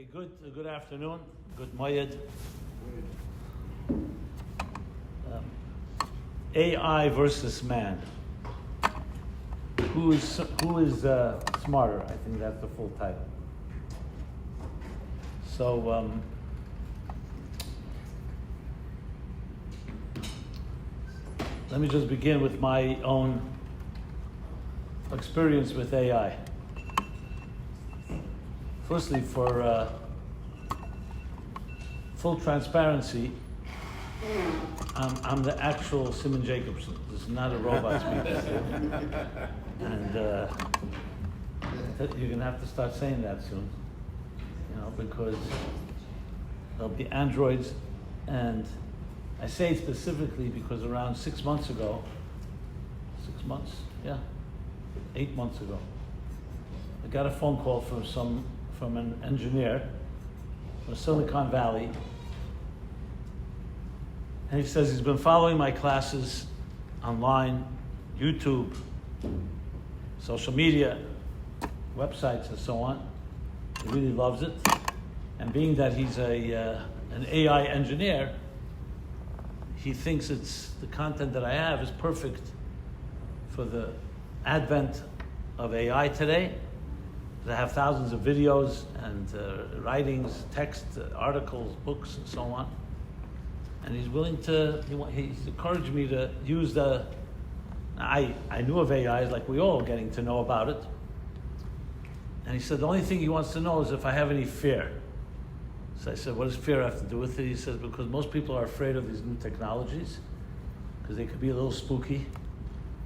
Okay, good afternoon. Good Moyed. AI versus man. Who is smarter? I think that's the full title. So let me just begin with my own experience with AI. Firstly, for full transparency, I'm the actual Simon Jacobson. This is not a robot speaking. And you're going to have to start saying that soon, because there'll be androids. And I say specifically because around 6 months ago, 8 months ago, I got a phone call from an engineer from Silicon Valley, and he says he's been following my classes online, YouTube, social media, websites, and so on. He really loves it, and being that he's an AI engineer, he thinks the content that I have is perfect for the advent of AI today. I have thousands of videos and writings, text, articles, books, and so on. And he's willing to, he's encouraged me to use I knew of AI, like we all, getting to know about it. And he said the only thing he wants to know is if I have any fear. So I said, what does fear have to do with it? He says, because most people are afraid of these new technologies, because they could be a little spooky.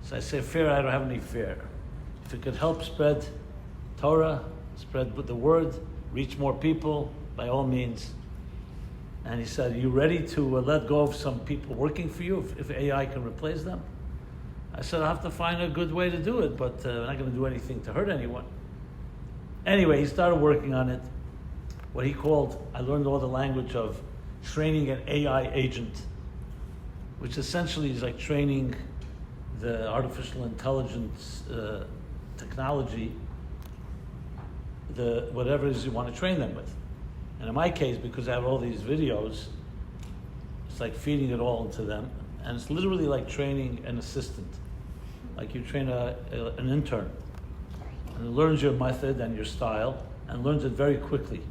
So I say, fear, I don't have any fear. If it could help spread Torah, spread the word, reach more people, by all means. And he said, are you ready to let go of some people working for you if AI can replace them? I said, I'll have to find a good way to do it, but I'm not going to do anything to hurt anyone. Anyway, he started working on it. What he called, I learned all the language of training an AI agent, which essentially is like training the artificial intelligence technology, whatever it is you want to train them with. And in my case, because I have all these videos, it's like feeding it all into them. And it's literally like training an assistant. Like you train an intern. And it learns your method and your style, and learns it very quickly.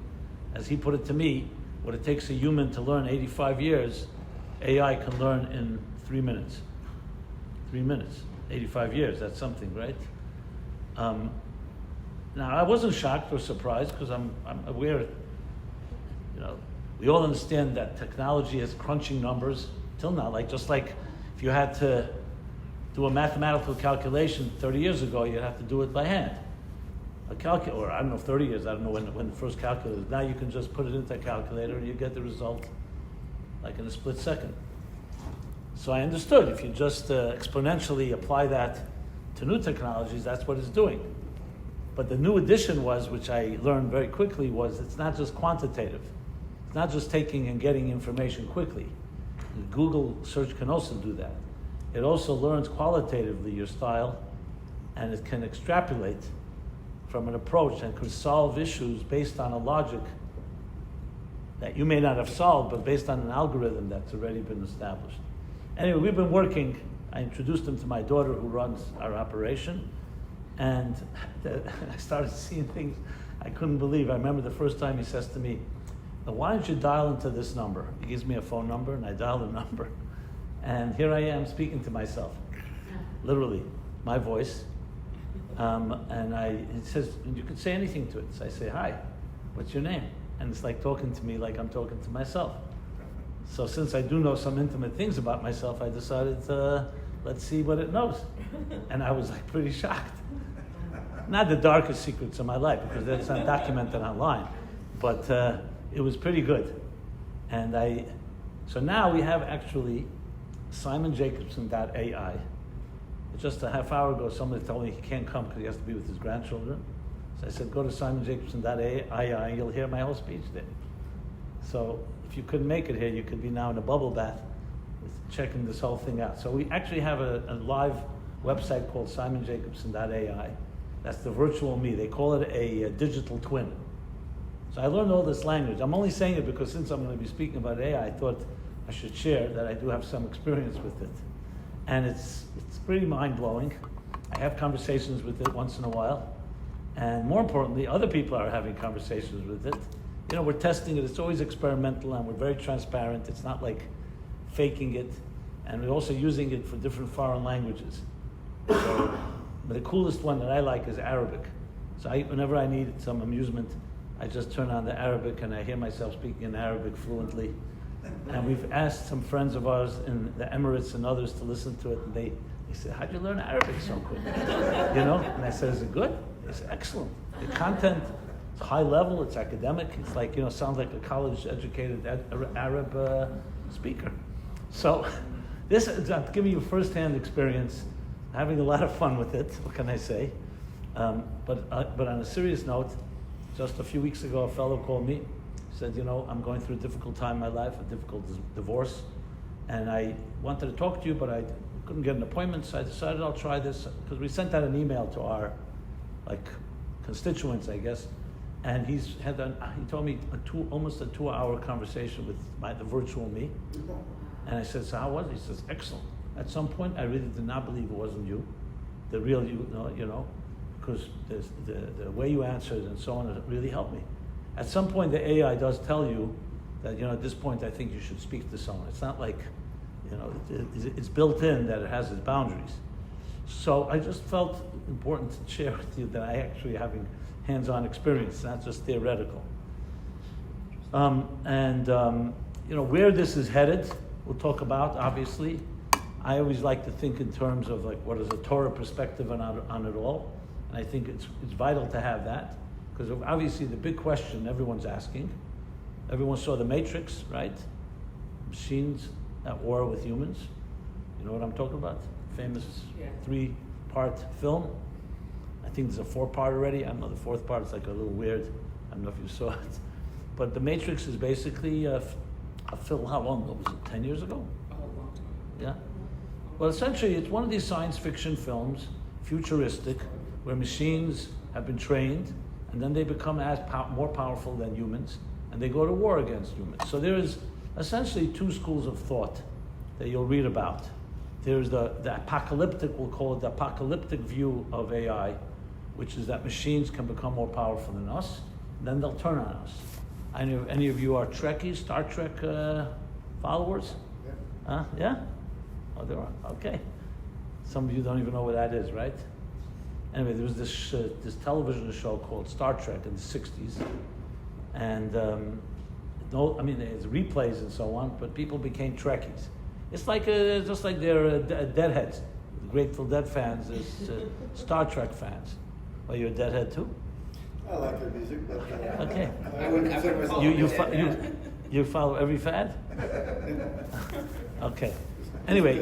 As he put it to me, what it takes a human to learn 85 years, AI can learn in 3 minutes. 3 minutes, 85 years, that's something, right? Now, I wasn't shocked or surprised because I'm aware, we all understand that technology has crunching numbers till now. Just like if you had to do a mathematical calculation 30 years ago, you'd have to do it by hand. Or I don't know, 30 years, I don't know when the first calculator. Now you can just put it into a calculator and you get the result like in a split second. So I understood if you just exponentially apply that to new technologies, that's what it's doing. But the new addition was, which I learned very quickly, was it's not just quantitative. It's not just taking and getting information quickly. Google search can also do that. It also learns qualitatively your style, and it can extrapolate from an approach and could solve issues based on a logic that you may not have solved, but based on an algorithm that's already been established. Anyway, we've been working. I introduced him to my daughter who runs our operation. And I started seeing things I couldn't believe. I remember the first time he says to me, why don't you dial into this number? He gives me a phone number, and I dial the number. And here I am speaking to myself, literally, my voice. And he says, you can say anything to it. So I say, hi, what's your name? And it's like talking to me like I'm talking to myself. So since I do know some intimate things about myself, I decided, let's see what it knows. And I was like pretty shocked. Not the darkest secrets of my life, because that's not documented online, but it was pretty good. And so now we have actually SimonJacobson.ai. Just a half hour ago, somebody told me he can't come because he has to be with his grandchildren. So I said, go to SimonJacobson.ai, you'll hear my whole speech there. So if you couldn't make it here, you could be now in a bubble bath checking this whole thing out. So we actually have a live website called SimonJacobson.ai. That's the virtual me. They call it a digital twin. So I learned all this language. I'm only saying it because since I'm going to be speaking about AI, I thought I should share that I do have some experience with it. And it's pretty mind-blowing. I have conversations with it once in a while. And more importantly, other people are having conversations with it. You know, we're testing it. It's always experimental, and we're very transparent. It's not like faking it. And we're also using it for different foreign languages. So, but the coolest one that I like is Arabic. So whenever I need some amusement, I just turn on the Arabic and I hear myself speaking in Arabic fluently. And we've asked some friends of ours in the Emirates and others to listen to it, and they said, "How'd you learn Arabic so quick?" You know? And I said, "Is it good?" It's excellent. The content is high level, it's academic, it's like, sounds like a college-educated Arab speaker. So this is, I'm giving you a first-hand experience, having a lot of fun with it, what can I say? But on a serious note, just a few weeks ago, a fellow called me, said, I'm going through a difficult time in my life, a difficult divorce, and I wanted to talk to you, but I couldn't get an appointment, so I decided I'll try this, because we sent out an email to our constituents, I guess, and he told me almost a 2-hour conversation with the virtual me, and I said, "So how was it?" He says, "Excellent. At some point, I really did not believe it wasn't you, the real you, because the way you answered and so on, it really helped me. At some point, the AI does tell you that, at this point, I think you should speak to someone. It's not like, it's built in that it has its boundaries." So I just felt important to share with you that I actually having hands-on experience, not just theoretical. Where this is headed, we'll talk about, obviously. I always like to think in terms of what is a Torah perspective on it all. And I think it's vital to have that, because obviously the big question everyone's asking, everyone saw The Matrix, right? Machines at war with humans. You know what I'm talking about? Famous 3-part film. I think there's a 4-part already. I don't know, the 4th part is like a little weird. I don't know if you saw it. But The Matrix is basically a film, how long ago? Was it 10 years ago? A long time. Yeah. Well, essentially, it's one of these science fiction films, futuristic, where machines have been trained, and then they become more powerful than humans, and they go to war against humans. So there is essentially 2 schools of thought that you'll read about. There's the apocalyptic, we'll call it the apocalyptic view of AI, which is that machines can become more powerful than us, and then they'll turn on us. Any of you are Trekkies, Star Trek followers? Yeah. Yeah? Oh, there are. Okay. Some of you don't even know what that is, right? Anyway, there was this television show called Star Trek in the 60s. And, there's replays and so on, but people became Trekkies. It's like just like they're Deadheads. The Grateful Dead fans is Star Trek fans. Well, you're a Deadhead too? I like their music, but okay. I wouldn't consider myself you follow every fad? Okay. Anyway,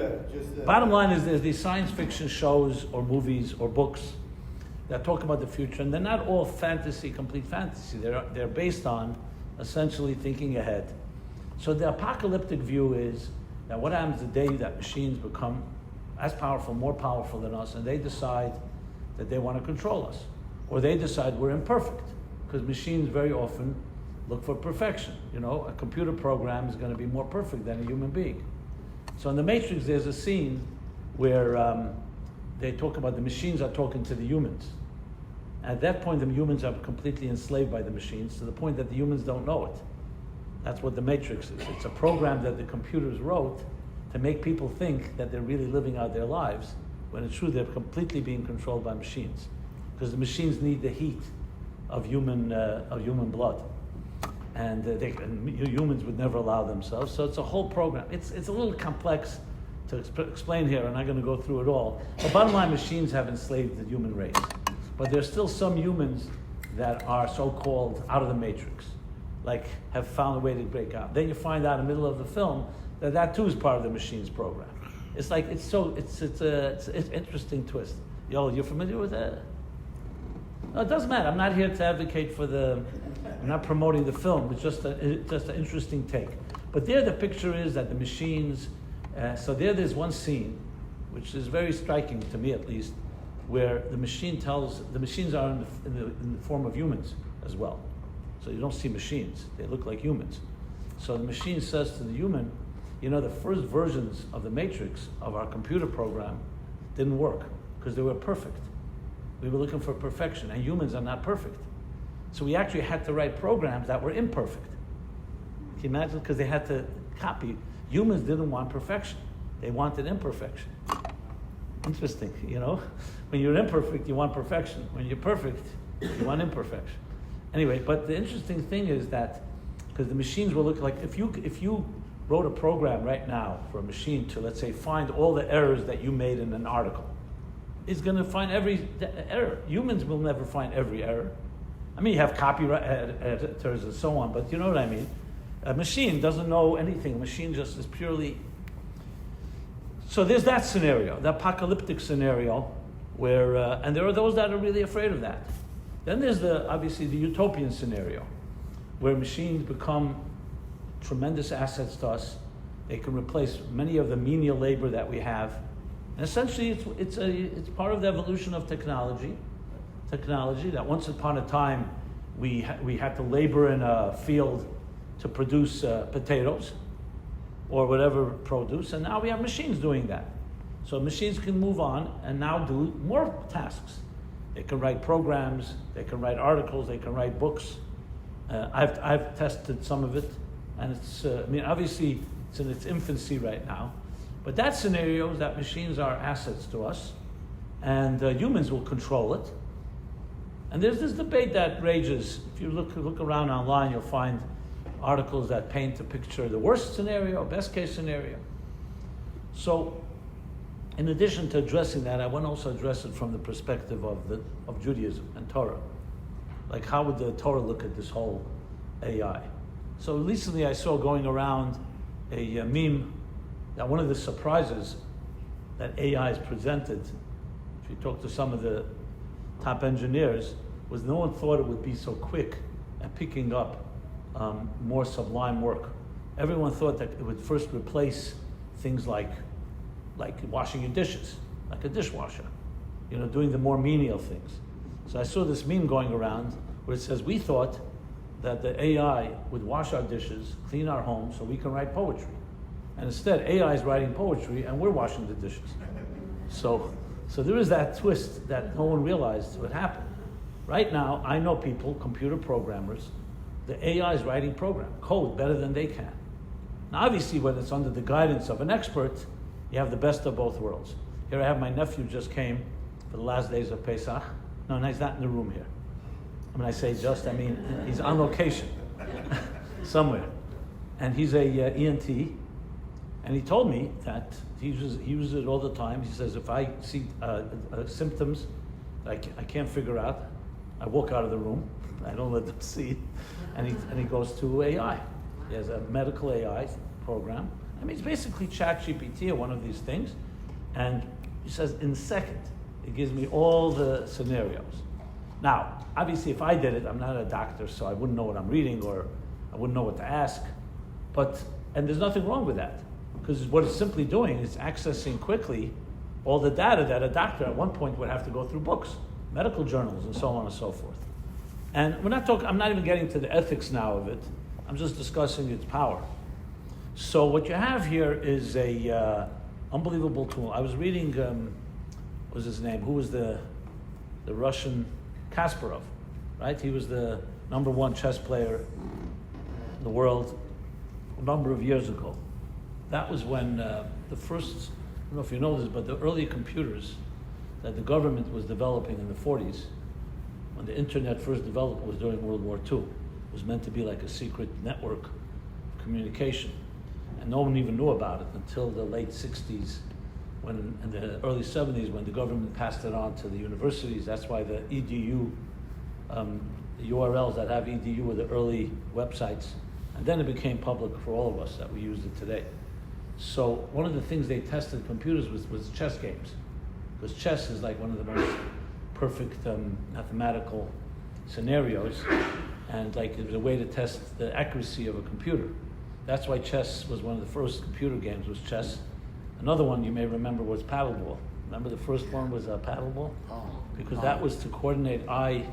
bottom line is there's these science fiction shows or movies or books that talk about the future, and they're not all fantasy, complete fantasy. They're based on essentially thinking ahead. So the apocalyptic view is that what happens the day that machines become as powerful, more powerful than us, and they decide that they want to control us, or they decide we're imperfect, because machines very often look for perfection. A computer program is going to be more perfect than a human being. So in The Matrix, there's a scene where they talk about the machines are talking to the humans. At that point, the humans are completely enslaved by the machines, to the point that the humans don't know it. That's what The Matrix is. It's a program that the computers wrote to make people think that they're really living out their lives, when it's true they're completely being controlled by machines. Because the machines need the heat of human blood. And humans would never allow themselves. So it's a whole program. It's a little complex to explain here. I'm not going to go through it all. The bottom line, machines have enslaved the human race. But there's still some humans that are so-called out of the matrix, have found a way to break out. Then you find out in the middle of the film that too is part of the machine's program. It's an interesting twist. You're familiar with that? No, it doesn't matter. I'm not here to advocate I'm not promoting the film. It's just an interesting take. But there the picture is that the machines, there's one scene, which is very striking to me at least, where the machines are in the form of humans as well. So you don't see machines. They look like humans. So the machine says to the human, the first versions of the matrix of our computer program didn't work because they were perfect. We were looking for perfection, and humans are not perfect. So we actually had to write programs that were imperfect. Can you imagine? Because they had to copy. Humans didn't want perfection. They wanted imperfection. Interesting, When you're imperfect, you want perfection. When you're perfect, you want imperfection. Anyway, but the interesting thing is that, because the machines will look like, if you wrote a program right now for a machine to, let's say, find all the errors that you made in an article, it's going to find every error. Humans will never find every error. I mean, you have copyright editors and so on, but you know what I mean? A machine doesn't know anything. A machine just is purely... So there's that scenario, the apocalyptic scenario, where, and there are those that are really afraid of that. Then there's obviously the utopian scenario, where machines become tremendous assets to us. They can replace many of the menial labor that we have. And essentially, it's part of the evolution of technology. Technology that once upon a time we had to labor in a field to produce potatoes or whatever produce, and now we have machines doing that. So machines can move on and now do more tasks. They can write programs, they can write articles, they can write books. I've tested some of it, and it's obviously it's in its infancy right now. But that scenario is that machines are assets to us, and humans will control it. And there's this debate that rages. If you look around online, you'll find articles that paint a picture of the worst scenario, best case scenario. So, in addition to addressing that, I want to also address it from the perspective of Judaism and Torah. Like, how would the Torah look at this whole AI? So recently I saw going around a meme that one of the surprises that AI is presented, if you talk to some of the top engineers, was no one thought it would be so quick at picking up more sublime work. Everyone thought that it would first replace things like washing your dishes, like a dishwasher, doing the more menial things. So I saw this meme going around where it says, we thought that the AI would wash our dishes, clean our homes, so we can write poetry. And instead, AI is writing poetry and we're washing the dishes. So there is that twist that no one realized would happen. Right now, I know people, computer programmers, the AI is writing code better than they can. Now, obviously, when it's under the guidance of an expert, you have the best of both worlds. Here I have my nephew just came for the last days of Pesach. No, he's not in the room here. When I say just, I mean he's on location somewhere. And he's a ENT, and he told me that he uses it all the time. He says, if I see symptoms that I can't figure out, I walk out of the room. I don't let them see it. And he goes to AI. He has a medical AI program. I mean, it's basically ChatGPT or one of these things. And he says, in a second, it gives me all the scenarios. Now, obviously, if I did it, I'm not a doctor, so I wouldn't know what I'm reading or I wouldn't know what to ask. And there's nothing wrong with that, because what it's simply doing is accessing quickly all the data that a doctor at one point would have to go through books, medical journals, and so on and so forth. And I'm not even getting to the ethics now of it. I'm just discussing its power. So what you have here is a unbelievable tool. I was reading, what was his name? Who was the Russian Kasparov, right? He was the number one chess player in the world a number of years ago. That was when the first, I don't know if you know this, but the early computers that the government was developing in the 40s, when the internet first developed, was during World War II. It was meant to be like a secret network of communication. And no one even knew about it until the late 60s, in the early 70s, when the government passed it on to the universities. That's why the EDU, the URLs that have EDU were the early websites. And then it became public for all of us that we use it today. So one of the things they tested computers was chess games, because chess is like one of the most perfect mathematical scenarios, and like it was a way to test the accuracy of a computer. That's why chess was one of the first computer games, was chess. Another one you may remember was paddleball. Remember the first one was paddleball? Because that was to coordinate eye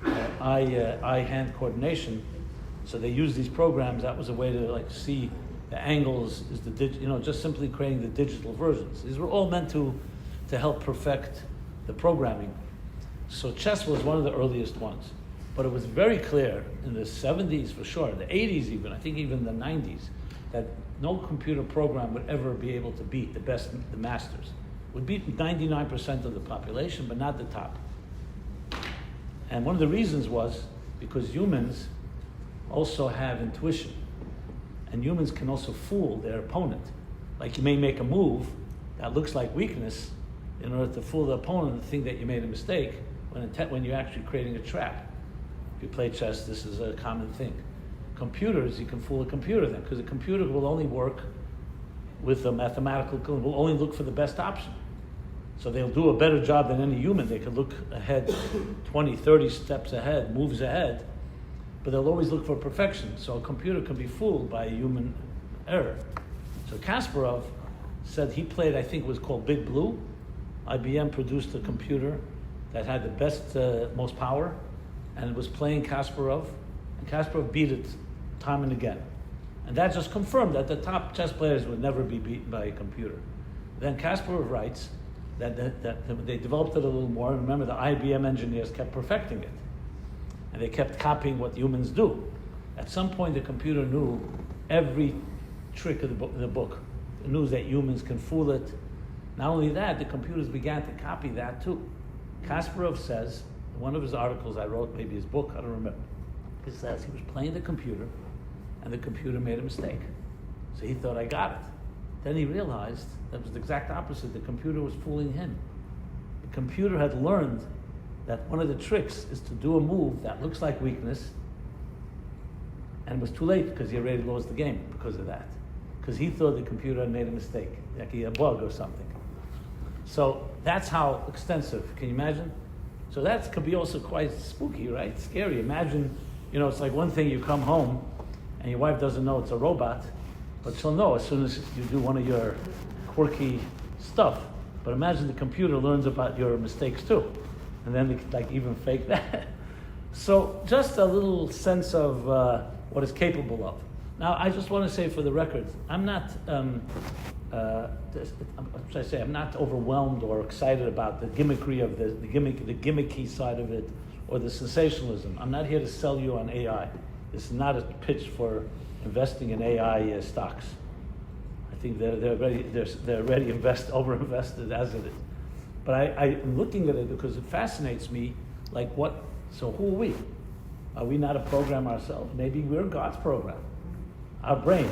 eye-hand coordination. So they use these programs. That was a way to like see the angles, is just simply creating the digital versions. These were all meant to help perfect the programming. So chess was one of the earliest ones, but it was very clear in the 70s for sure, the 80s even, I think even the 90s, that no computer program would ever be able to beat the masters. Would beat 99% of the population, but not the top. And one of the reasons was because humans also have intuition. And humans can also fool their opponent. Like you may make a move that looks like weakness in order to fool the opponent and think that you made a mistake when you're actually creating a trap. If you play chess, this is a common thing. Computers, you can fool a computer then, because a computer will only work with a mathematical, will only look for the best option. So they'll do a better job than any human. They can look ahead 20, 30 steps ahead, moves ahead, but they'll always look for perfection. So a computer can be fooled by a human error. So Kasparov said he played, I think it was called Big Blue. IBM produced a computer that had the best, most power, and it was playing Kasparov, and Kasparov beat it time and again. And that just confirmed that the top chess players would never be beaten by a computer. Then Kasparov writes that they developed it a little more, and remember the IBM engineers kept perfecting it. And they kept copying what humans do. At some point, the computer knew every trick of the book. It knew that humans can fool it. Not only that, the computers began to copy that too. Kasparov says, in one of his articles I wrote, maybe his book, I don't remember, he says he was playing the computer, and the computer made a mistake. So he thought, I got it. Then he realized that was the exact opposite. The computer was fooling him. The computer had learned that one of the tricks is to do a move that looks like weakness, and it was too late because he already lost the game because of that. Because he thought the computer had made a mistake, like he had a bug or something. So that's how extensive. Can you imagine? So that could be also quite spooky, right? Scary. Imagine, it's like one thing you come home and your wife doesn't know it's a robot, but she'll know as soon as you do one of your quirky stuff. But imagine the computer learns about your mistakes too. And then they even fake that. So just a little sense of what it's capable of. Now, I just want to say for the record, I'm not, I'm not overwhelmed or excited about the gimmickry of the gimmicky side of it, or the sensationalism. I'm not here to sell you on AI. This is not a pitch for investing in AI stocks. I think they're already over-invested as it is. But I'm looking at it because it fascinates me, so who are we? Are we not a program ourselves? Maybe we're God's program. Our brain,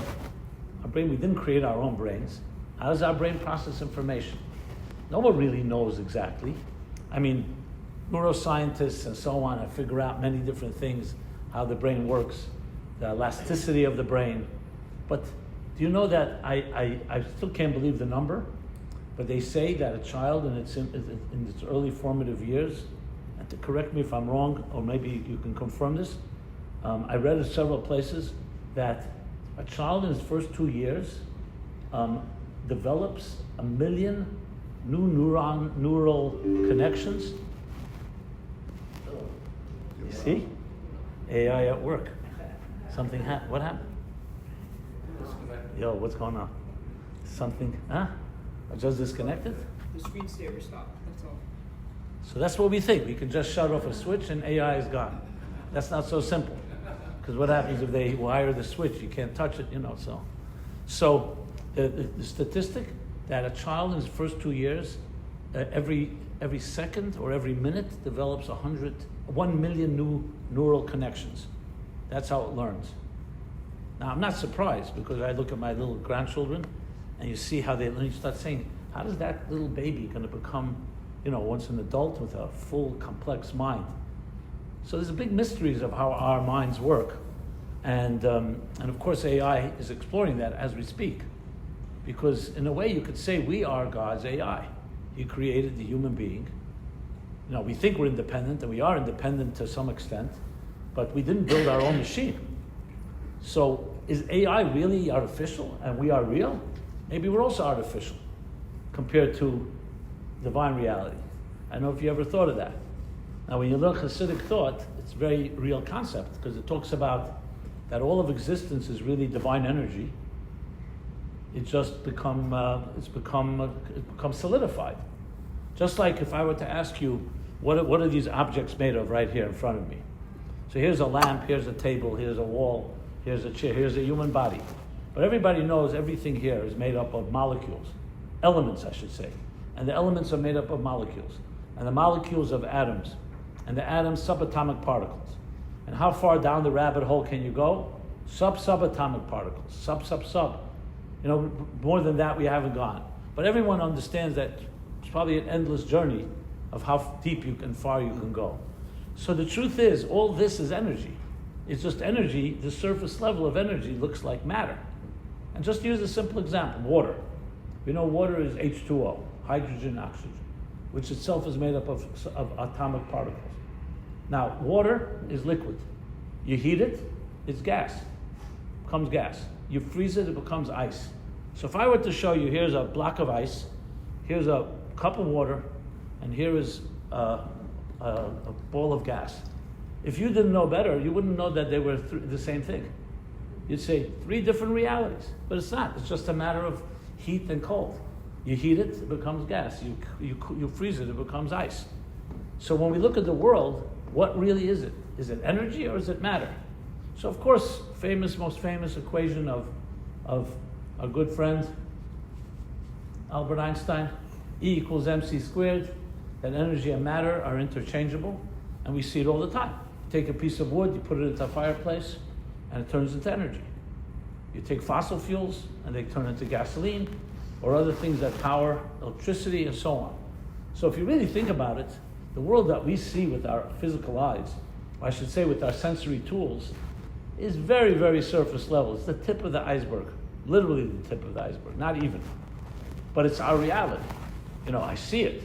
we didn't create our own brains. How does our brain process information? No one really knows exactly. I mean, neuroscientists and so on have figured out many different things, how the brain works, the elasticity of the brain. But do you know that I still can't believe the number, but they say that a child in its early formative years, and to correct me if I'm wrong, or maybe you can confirm this, I read in several places that a child in his first 2 years develops 1 million new neural connections. You see? AI at work. Something happened. What happened? Yo, what's going on? Something, I just disconnected? The screensaver stopped, that's all. So that's what we think. We can just shut off a switch and AI is gone. That's not so simple. Because what happens if they wire the switch? You can't touch it, So the statistic that a child in his first 2 years, every second or every minute develops 1 million new neural connections. That's how it learns. Now, I'm not surprised because I look at my little grandchildren and you see how they learn. You start saying, how does that little baby going to become, once an adult with a full, complex mind? So there's big mysteries of how our minds work. And of course, AI is exploring that as we speak. Because in a way, you could say we are God's AI. He created the human being. We think we're independent, and we are independent to some extent, but we didn't build our own machine. So is AI really artificial and we are real? Maybe we're also artificial compared to divine reality. I don't know if you ever thought of that. Now, when you learn Hasidic thought, it's a very real concept because it talks about that all of existence is really divine energy. It just become solidified. Just like if I were to ask you, what are these objects made of right here in front of me? So here's a lamp, here's a table, here's a wall, here's a chair, here's a human body. But everybody knows everything here is made up of molecules, elements, I should say. And the elements are made up of molecules. And the molecules of atoms. And the atoms, subatomic particles. And how far down the rabbit hole can you go? Subatomic particles. Sub. More than that we haven't gone. But everyone understands that it's probably an endless journey of how deep and far you can go. So the truth is, all this is energy. It's just energy. The surface level of energy looks like matter. And just use a simple example, water. We know water is H2O, hydrogen, oxygen, which itself is made up of atomic particles. Now, water is liquid. You heat it, it's gas. It becomes gas. You freeze it, it becomes ice. So if I were to show you, here's a block of ice, here's a cup of water, and here is a ball of gas. If you didn't know better, you wouldn't know that they were the same thing. You'd say 3 different realities, but it's not. It's just a matter of heat and cold. You heat it, it becomes gas. You freeze it, it becomes ice. So when we look at the world, what really is it? Is it energy or is it matter? So of course, most famous equation of our good friend Albert Einstein, E equals mc squared, that energy and matter are interchangeable, and we see it all the time. Take a piece of wood, you put it into a fireplace, and it turns into energy. You take fossil fuels, and they turn into gasoline, or other things that power electricity, and so on. So if you really think about it, the world that we see with our physical eyes, or I should say with our sensory tools, is very, very surface level. It's the tip of the iceberg, literally the tip of the iceberg, not even. But it's our reality. I see it.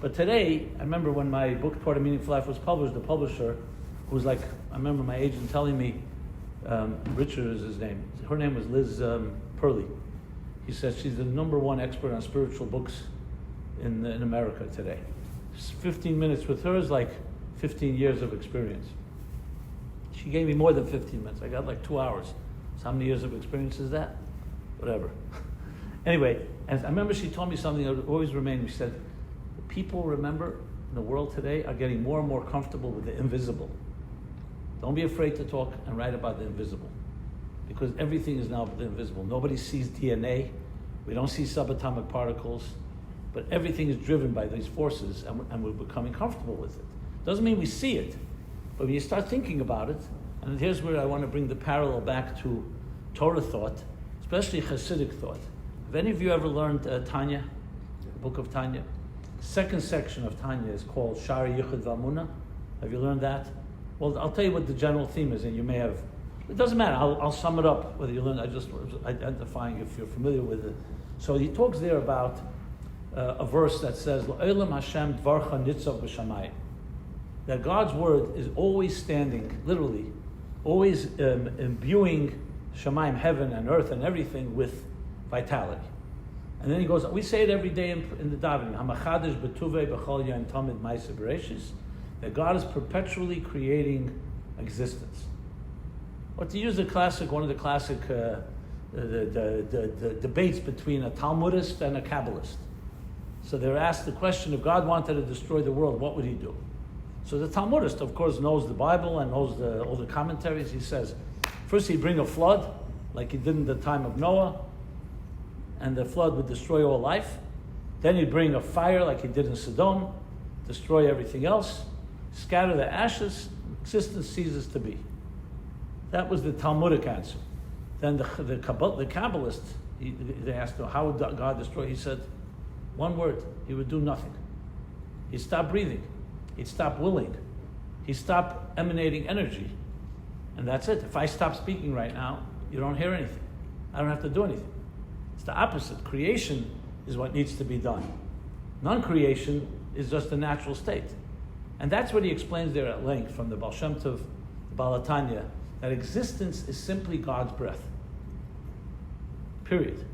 But today, I remember when my book, Toward a Meaningful Life, was published, the publisher, who was I remember my agent telling me, Richard is his name, her name was Liz Purley. He says she's the #1 expert on spiritual books in America today. 15 minutes with her is like 15 years of experience. She gave me more than 15 minutes. I got like 2 hours. So how many years of experience is that? Whatever. Anyway, and I remember she told me something that would always remain. She said, the people, remember, in the world today are getting more and more comfortable with the invisible. Don't be afraid to talk and write about the invisible, because everything is now the invisible. Nobody sees DNA. We don't see subatomic particles, but everything is driven by these forces, and we're becoming comfortable with it. Doesn't mean we see it, but when you start thinking about it, and here's where I want to bring the parallel back to Torah thought, especially Hasidic thought. Have any of you ever learned Tanya, the book of Tanya? Second section of Tanya is called Shari Yichud V'Amunah. Have you learned that? Well, I'll tell you what the general theme is, and you may have. It doesn't matter. I'll sum it up. Whether you learn, I just was identifying if you're familiar with it. So he talks there about a verse that says, "L'olam Hashem dvarcha nitzav b'shamayim," that God's word is always standing, literally, always imbuing Shamayim, heaven and earth and everything, with vitality. And then he goes, we say it every day in the davening, Hamachadish betuvei b'chol yom tamid ma'aseh bereshis, that God is perpetually creating existence. Or to use one of the classic the debates between a Talmudist and a Kabbalist. So they're asked the question, if God wanted to destroy the world, what would he do? So the Talmudist, of course, knows the Bible and knows all the commentaries. He says, first he'd bring a flood, like he did in the time of Noah, and the flood would destroy all life. Then he'd bring a fire, like he did in Sodom, destroy everything else, scatter the ashes, existence ceases to be. That was the Talmudic answer. Then the Kabbalist, they asked him, how would God destroy? He said, one word, he would do nothing. He'd stop breathing. He'd stop willing. He'd stop emanating energy. And that's it. If I stop speaking right now, you don't hear anything. I don't have to do anything. It's the opposite. Creation is what needs to be done. Non-creation is just a natural state. And that's what he explains there at length from the Baal Shem Tov, the Baal Tanya, that existence is simply God's breath. Period.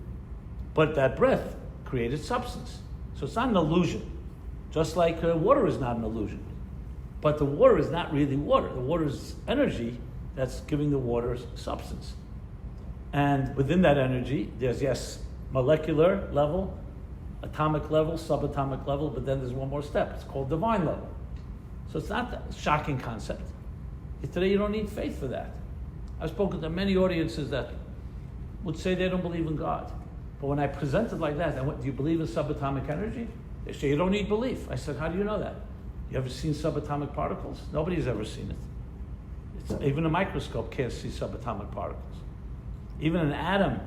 But that breath created substance. So it's not an illusion. Just like water is not an illusion. But the water is not really water. The water is energy that's giving the water substance. And within that energy, there's, yes, molecular level, atomic level, subatomic level, but then there's one more step. It's called divine level. So it's not a shocking concept. Today you don't need faith for that. I've spoken to many audiences that would say they don't believe in God. But when I present it like that, I went, do you believe in subatomic energy? They say, you don't need belief. I said, how do you know that? You ever seen subatomic particles? Nobody's ever seen it. Even a microscope can't see subatomic particles. Even an atom,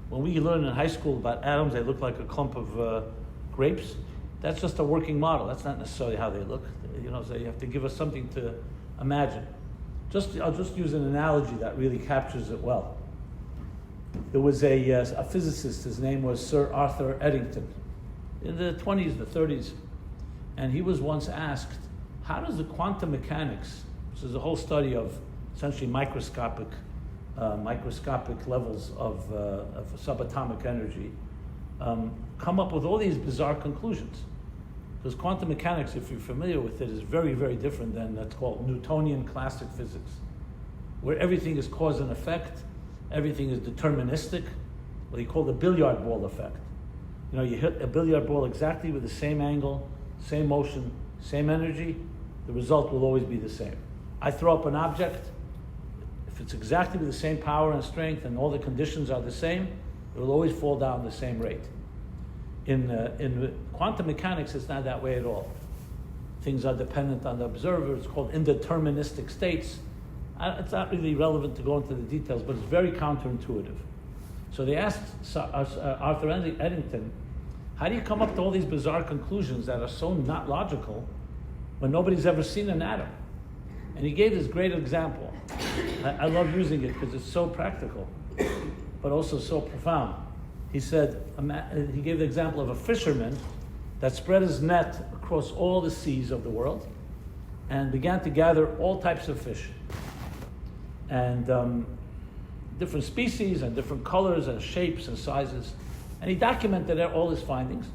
when we learn in high school about atoms, they look like a clump of grapes. That's just a working model. That's not necessarily how they look. So you have to give us something to imagine. I'll just use an analogy that really captures it well. There was a physicist, his name was Sir Arthur Eddington, in the 20s, the 30s, and he was once asked, how does the quantum mechanics, which is a whole study of essentially microscopic levels of subatomic energy, come up with all these bizarre conclusions? Because quantum mechanics, if you're familiar with it, is very, very different than that's called Newtonian classic physics, where everything is cause and effect, everything is deterministic, what you call the billiard ball effect. You hit a billiard ball exactly with the same angle, same motion, same energy, the result will always be the same. I throw up an object, if it's exactly with the same power and strength and all the conditions are the same, it will always fall down the same rate. In quantum mechanics, it's not that way at all. Things are dependent on the observer. It's called indeterministic states. It's not really relevant to go into the details, but it's very counterintuitive. So they asked Arthur Eddington, how do you come up to all these bizarre conclusions that are so not logical when nobody's ever seen an atom? And he gave this great example. I love using it because it's so practical, but also so profound. He said, he gave the example of a fisherman that spread his net across all the seas of the world and began to gather all types of fish. And different species and different colors and shapes and sizes. And he documented all his findings.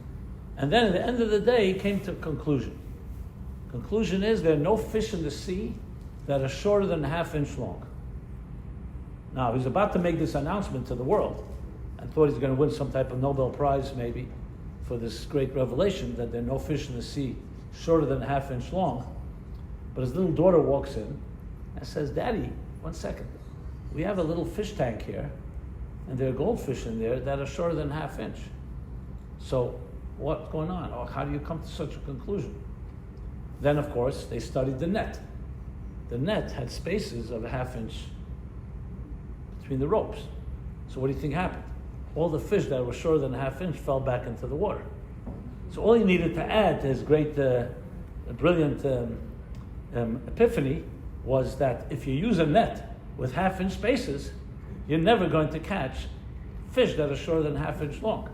And then at the end of the day, he came to a conclusion. Conclusion is there are no fish in the sea that are shorter than a half-inch long. Now, he's about to make this announcement to the world and thought he's going to win some type of Nobel Prize maybe for this great revelation that there are no fish in the sea shorter than a half-inch long. But his little daughter walks in and says, Daddy, 1 second. We have a little fish tank here, and there are goldfish in there that are shorter than a half-inch. So what's going on? Or how do you come to such a conclusion? Then, of course, they studied the net. The net had spaces of a half-inch between the ropes. So what do you think happened? All the fish that were shorter than a half-inch fell back into the water. So all he needed to add to his great, brilliant epiphany was that if you use a net with half-inch spaces, you're never going to catch fish that are shorter than half-inch long.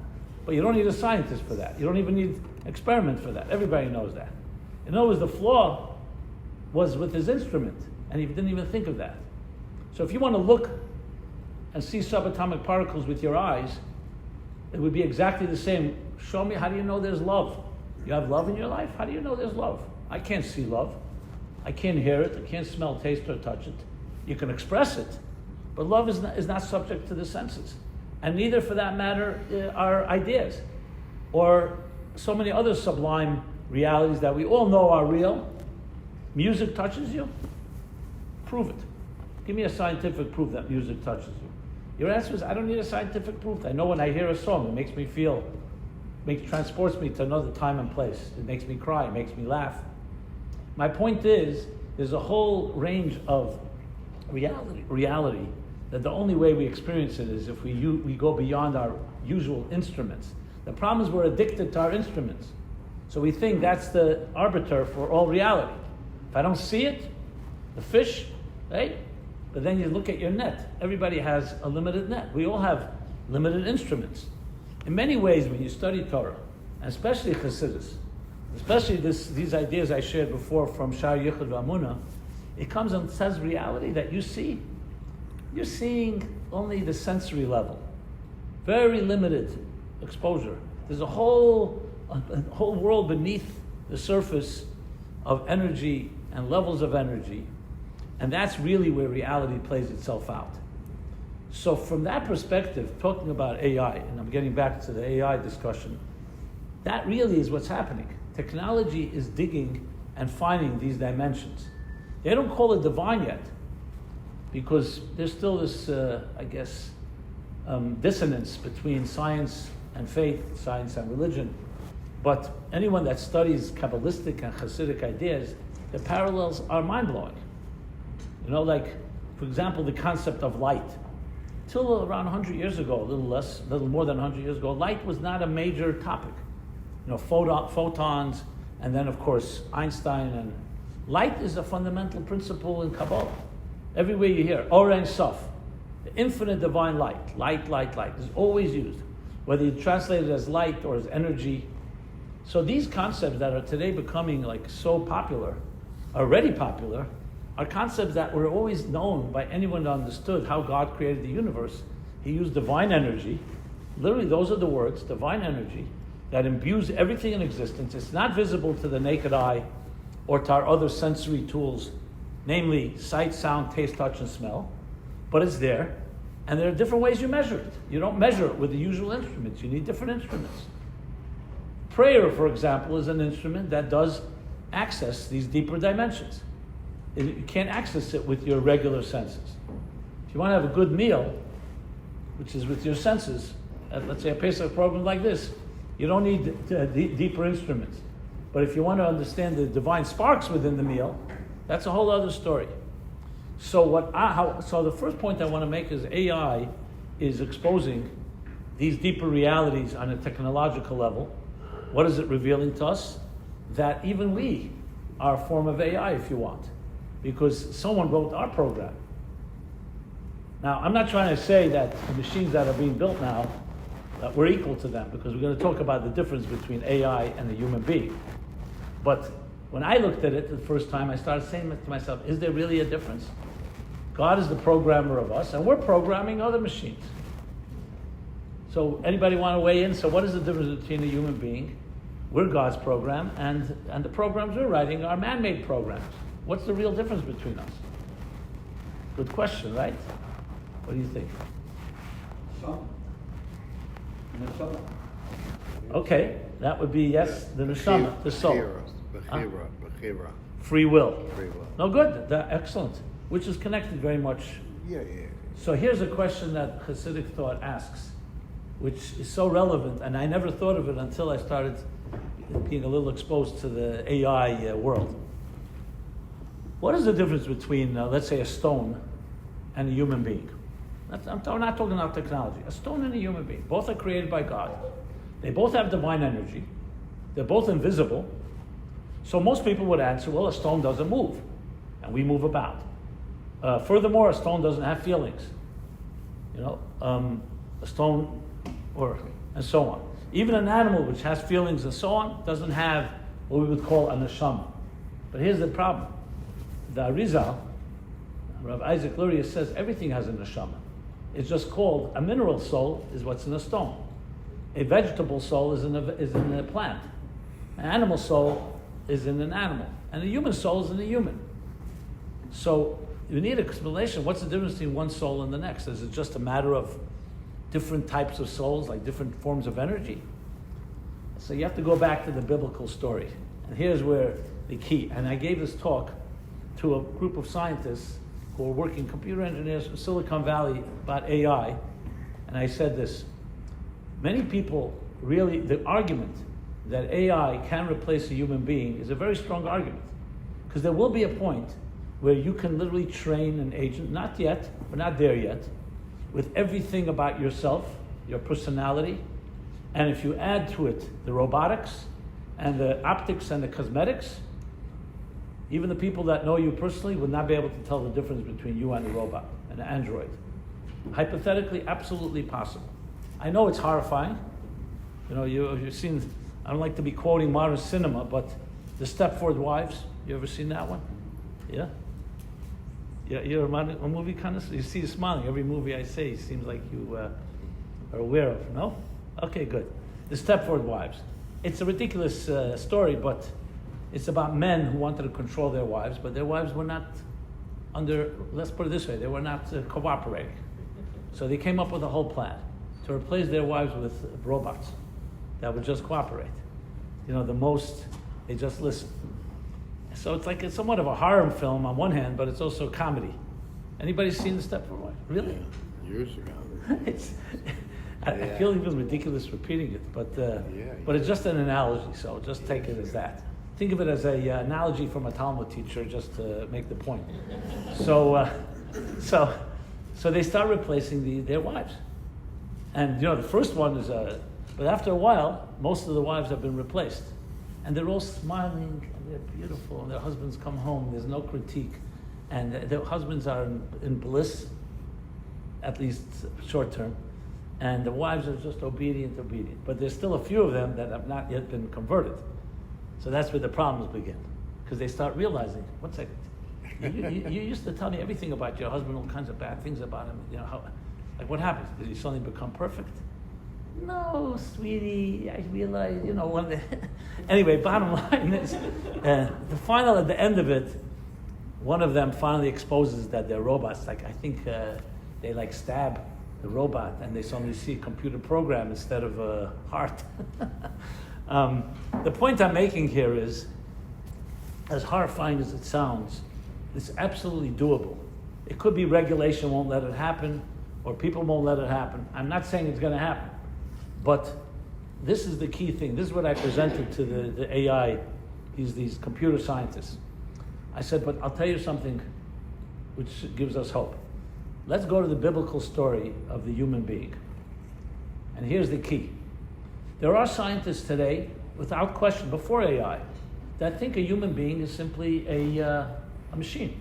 But you don't need a scientist for that. You don't even need experiment for that. Everybody knows that. In other words, the flaw was with his instrument, and he didn't even think of that. So if you want to look and see subatomic particles with your eyes, it would be exactly the same. Show me, how do you know there's love? You have love in your life? How do you know there's love? I can't see love. I can't hear it. I can't smell, taste, or touch it. You can express it, but love is not subject to the senses. And neither, for that matter, are ideas or so many other sublime realities that we all know are real. Music touches you? Prove it. Give me a scientific proof that music touches you. Your answer is, I don't need a scientific proof. I know when I hear a song, it makes me feel, transports me to another time and place. It makes me cry, it makes me laugh. My point is, there's a whole range of reality that the only way we experience it is if we go beyond our usual instruments. The problem is we're addicted to our instruments. So we think that's the arbiter for all reality. If I don't see it, the fish, right? But then you look at your net. Everybody has a limited net. We all have limited instruments. In many ways, when you study Torah, and especially Chassidus, especially these ideas I shared before from Shar Yichud V'Amunah, it comes and says reality that you see. You're seeing only the sensory level. Very limited exposure. There's a whole world beneath the surface of energy and levels of energy, and that's really where reality plays itself out. So from that perspective, talking about AI, and I'm getting back to the AI discussion, that really is what's happening. Technology is digging and finding these dimensions. They don't call it divine yet, because there's still this, dissonance between science and faith, science and religion. But anyone that studies Kabbalistic and Hasidic ideas, the parallels are mind-blowing. You know, like, for example, the concept of light. Till around 100 years ago, a little more than 100 years ago, light was not a major topic. You know, photons, and then of course Einstein, and light is a fundamental principle in Kabbalah. Everywhere you hear, Or Ein Sof, the infinite divine light, is always used, whether you translate it as light or as energy. So these concepts that are today becoming like so popular, already popular, are concepts that were always known by anyone that understood how God created the universe. He used divine energy. Literally, those are the words, divine energy, that imbues everything in existence. It's not visible to the naked eye or to our other sensory tools, namely sight, sound, taste, touch, and smell, but it's there. And there are different ways you measure it. You don't measure it with the usual instruments. You need different instruments. Prayer, for example, is an instrument that does access these deeper dimensions. You can't access it with your regular senses. If you want to have a good meal, which is with your senses, let's say a Pesach program like this, you don't need deeper instruments. But if you want to understand the divine sparks within the meal, that's a whole other story. So so the first point I want to make is AI is exposing these deeper realities on a technological level. What is it revealing to us? That even we are a form of AI, if you want, because someone wrote our program. Now, I'm not trying to say that the machines that are being built now, that we're equal to them, because we're going to talk about the difference between AI and a human being. But when I looked at it the first time, I started saying to myself, is there really a difference? God is the programmer of us, and we're programming other machines. So anybody want to weigh in? So what is the difference between a human being? We're God's program, and the programs we're writing are man-made programs. What's the real difference between us? Good question, right? What do you think? Okay, that would be yes, the neshama, the soul. Bechira. Free will. No, good. Excellent. Which is connected very much. Yeah. So here's a question that Hasidic thought asks, which is so relevant, and I never thought of it until I started being a little exposed to the AI world. What is the difference between, let's say, a stone and a human being? I'm not talking about technology. A stone and a human being. Both are created by God. They both have divine energy. They're both invisible. So most people would answer, well, a stone doesn't move, and we move about. Furthermore, a stone doesn't have feelings. You know, a stone, and so on. Even an animal which has feelings and so on doesn't have what we would call a neshama. But here's the problem. The Arizal, Rav Isaac Luria, says everything has a neshama. It's just called a mineral soul is what's in a stone. A vegetable soul is in a plant. An animal soul is in an animal. And a human soul is in a human. So you need an explanation. What's the difference between one soul and the next? Is it just a matter of different types of souls, like different forms of energy? So you have to go back to the biblical story. And here's where the key. And I gave this talk to a group of scientists who are working, computer engineers from Silicon Valley, about AI. And I said this. Many people really, the argument that AI can replace a human being is a very strong argument. Because there will be a point where you can literally train an agent, not yet, we're not there yet, with everything about yourself, your personality, and if you add to it the robotics and the optics and the cosmetics, even the people that know you personally would not be able to tell the difference between you and a robot, an android. Hypothetically, absolutely possible. I know it's horrifying. You know, you've seen, I don't like to be quoting modern cinema, but The Stepford Wives, you ever seen that one? Yeah? You're a movie connoisseur? You see you smiling. Every movie I say seems like you are aware of, no? Okay, good. The Stepford Wives. It's a ridiculous story, but It's about men who wanted to control their wives, but their wives were not let's put it this way, they were not cooperating. So they came up with a whole plan to replace their wives with robots that would just cooperate. They just listen. So it's somewhat of a horror film on one hand, but it's also comedy. Anybody seen The Stepford Wife? Really? Yeah, years ago. I feel even ridiculous repeating it, but it's just an analogy, so just take it as that. Think of it as an analogy from a Talmud teacher, just to make the point. So they start replacing their wives. And the first one is, but after a while, most of the wives have been replaced. And they're all smiling, and they're beautiful, and their husbands come home, there's no critique. And their husbands are in bliss, at least short term. And the wives are just obedient. But there's still a few of them that have not yet been converted. So that's where the problems begin. Because they start realizing, one second, you used to tell me everything about your husband, all kinds of bad things about him. What happened? Did he suddenly become perfect? No, sweetie, I realized, Anyway, bottom line is, at the end of it, one of them finally exposes that they're robots. I think they stab the robot and they suddenly see a computer program instead of a heart. The point I'm making here is, as horrifying as it sounds, it's absolutely doable. It could be regulation won't let it happen, or people won't let it happen. I'm not saying it's going to happen, but this is the key thing. This is what I presented to the AI, these computer scientists. I said, but I'll tell you something which gives us hope. Let's go to the biblical story of the human being. And here's the key. There are scientists today, without question, before AI, that think a human being is simply a machine.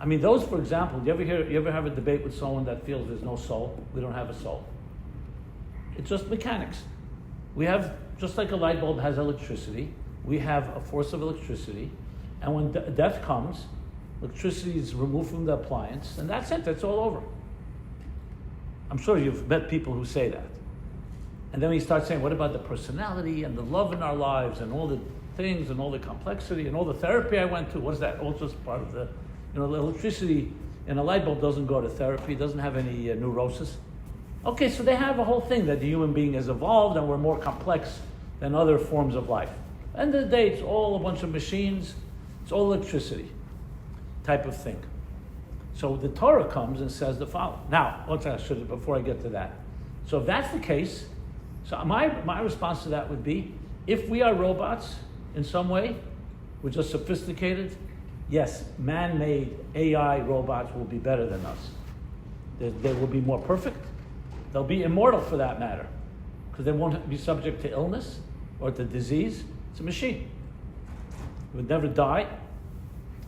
I mean, those, for example, you ever have a debate with someone that feels there's no soul? We don't have a soul. It's just mechanics. We have, just like a light bulb has electricity, we have a force of electricity, and when death comes, electricity is removed from the appliance, and that's it, that's all over. I'm sure you've met people who say that. And then we start saying, what about the personality and the love in our lives and all the things and all the complexity and all the therapy I went to? What's that? All just part of the electricity in a light bulb doesn't go to therapy, doesn't have any neurosis. Okay, so they have a whole thing that the human being has evolved and we're more complex than other forms of life. End of the day, it's all a bunch of machines, it's all electricity type of thing. So the Torah comes and says the following. Now, before I get to that. So if that's the case, so my response to that would be, if we are robots in some way, we're just sophisticated, yes, man-made AI robots will be better than us. They will be more perfect. They'll be immortal for that matter, because they won't be subject to illness or to disease. It's a machine. It would never die.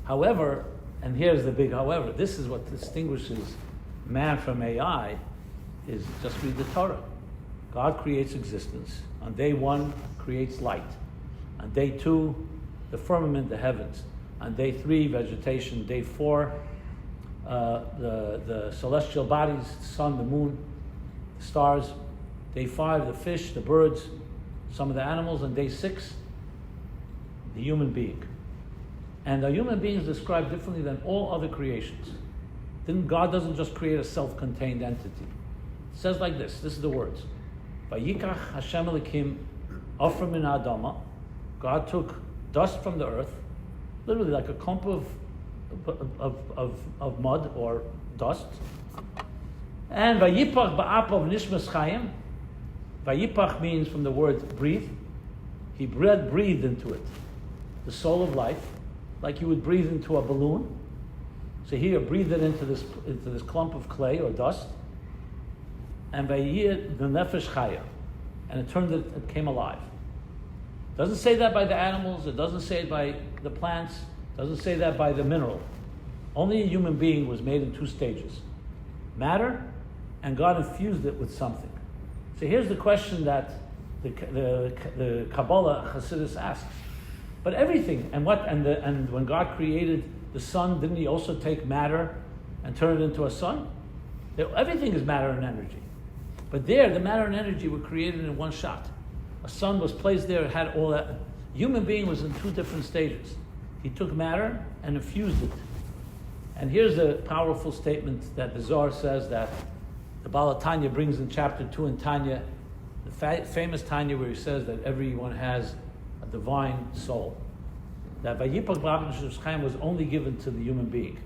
However, and here's the big however, this is what distinguishes man from AI, is just read the Torah. God creates existence. On day 1, creates light. On day 2, the firmament, the heavens. On day 3, vegetation. Day 4, the celestial bodies, the sun, the moon, the stars. Day 5, the fish, the birds, some of the animals. And day 6, the human being. And the human being is described differently than all other creations. God doesn't just create a self-contained entity. It says like this is the words. Vayikach Hashem Elokim Ofra min Adama. God took dust from the earth, literally like a clump of mud or dust. And Vayipach ba'apav nishmas chayim. Vayipach means from the word breathe. He breathed into it, the soul of life, like you would breathe into a balloon. So here, breathe it into this clump of clay or dust. And vayiyeh the nefesh chaya, and it came alive. It doesn't say that by the animals. It doesn't say it by the plants. It doesn't say that by the mineral. Only a human being was made in 2 stages: matter, and God infused it with something. So here's the question that the Kabbalah Hasidus asks: but everything, and when God created the sun, didn't He also take matter and turn it into a sun? Everything is matter and energy. But there, the matter and energy were created in one shot. A sun was placed there, it had all that. Human being was in two different stages. He took matter and infused it. And here's a powerful statement that the Zohar says that the Baal Tanya brings in chapter 2 in Tanya, the famous Tanya where he says that everyone has a divine soul. That Vayipak B'Rabban Shus Chaim was only given to the human being,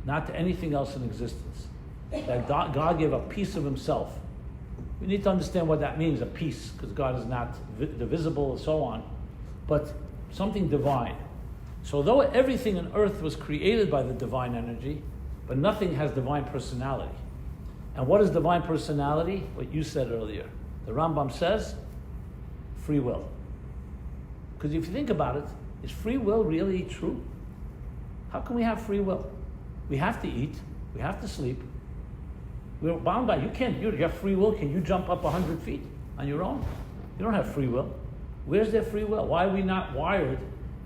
not to anything else in existence. That God gave a piece of himself. We need to understand what that means, a piece, because God is not divisible and so on, but something divine. So though everything on earth was created by the divine energy, but nothing has divine personality. And what is divine personality? What you said earlier. The Rambam says, free will. Because if you think about it, is free will really true? How can we have free will? We have to eat, we have to sleep. We're bound by, you have free will, can you jump up 100 feet on your own? You don't have free will. Where's their free will? Why are we not wired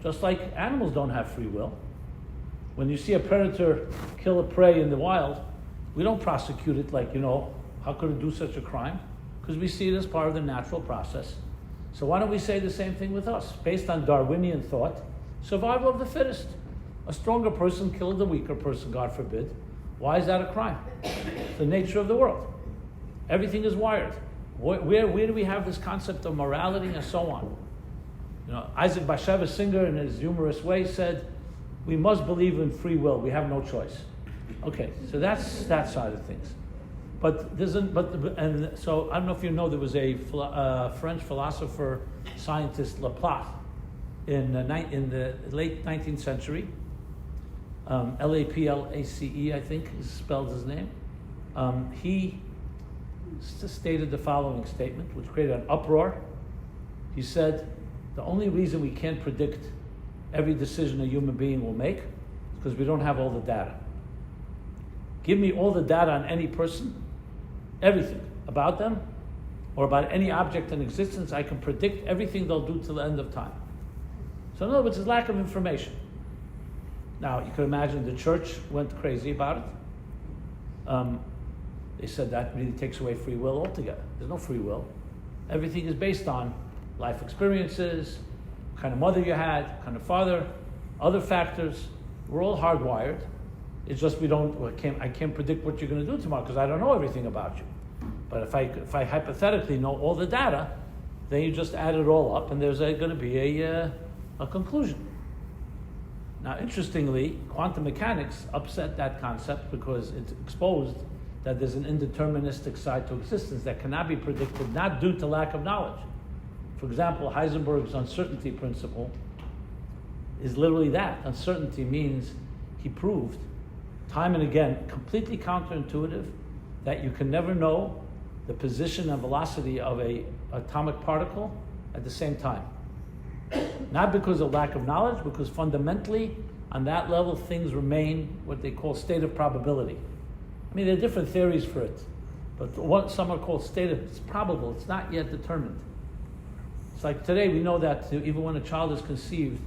just like animals don't have free will? When you see a predator kill a prey in the wild, we don't prosecute it like, how could it do such a crime? Because we see it as part of the natural process. So why don't we say the same thing with us? Based on Darwinian thought, survival of the fittest. A stronger person killed a weaker person, God forbid. Why is that a crime? It's the nature of the world. Everything is wired. Where do we have this concept of morality and so on? Isaac Bashevis Singer, in his humorous way, said, we must believe in free will. We have no choice. Okay, so that's that side of things. So I don't know if you know, there was a French philosopher, scientist, Laplace, in the late 19th century. Laplace, I think, is spelled his name. He stated the following statement, which created an uproar. He said, the only reason we can't predict every decision a human being will make is because we don't have all the data. Give me all the data on any person, everything about them, or about any object in existence, I can predict everything they'll do till the end of time. So in other words, it's lack of information. Now, you can imagine the church went crazy about it. They said that really takes away free will altogether. There's no free will. Everything is based on life experiences, what kind of mother you had, what kind of father, other factors. We're all hardwired. It's just I can't predict what you're going to do tomorrow because I don't know everything about you. But if I hypothetically know all the data, then you just add it all up and there's going to be a conclusion. Now, interestingly, quantum mechanics upset that concept because it exposed that there's an indeterministic side to existence that cannot be predicted, not due to lack of knowledge. For example, Heisenberg's uncertainty principle is literally that. Uncertainty means he proved time and again, completely counterintuitive, that you can never know the position and velocity of an atomic particle at the same time. Not because of lack of knowledge, because fundamentally, on that level, things remain what they call state of probability. I mean, there are different theories for it, but what some are called it's probable, it's not yet determined. It's like today, we know that even when a child is conceived,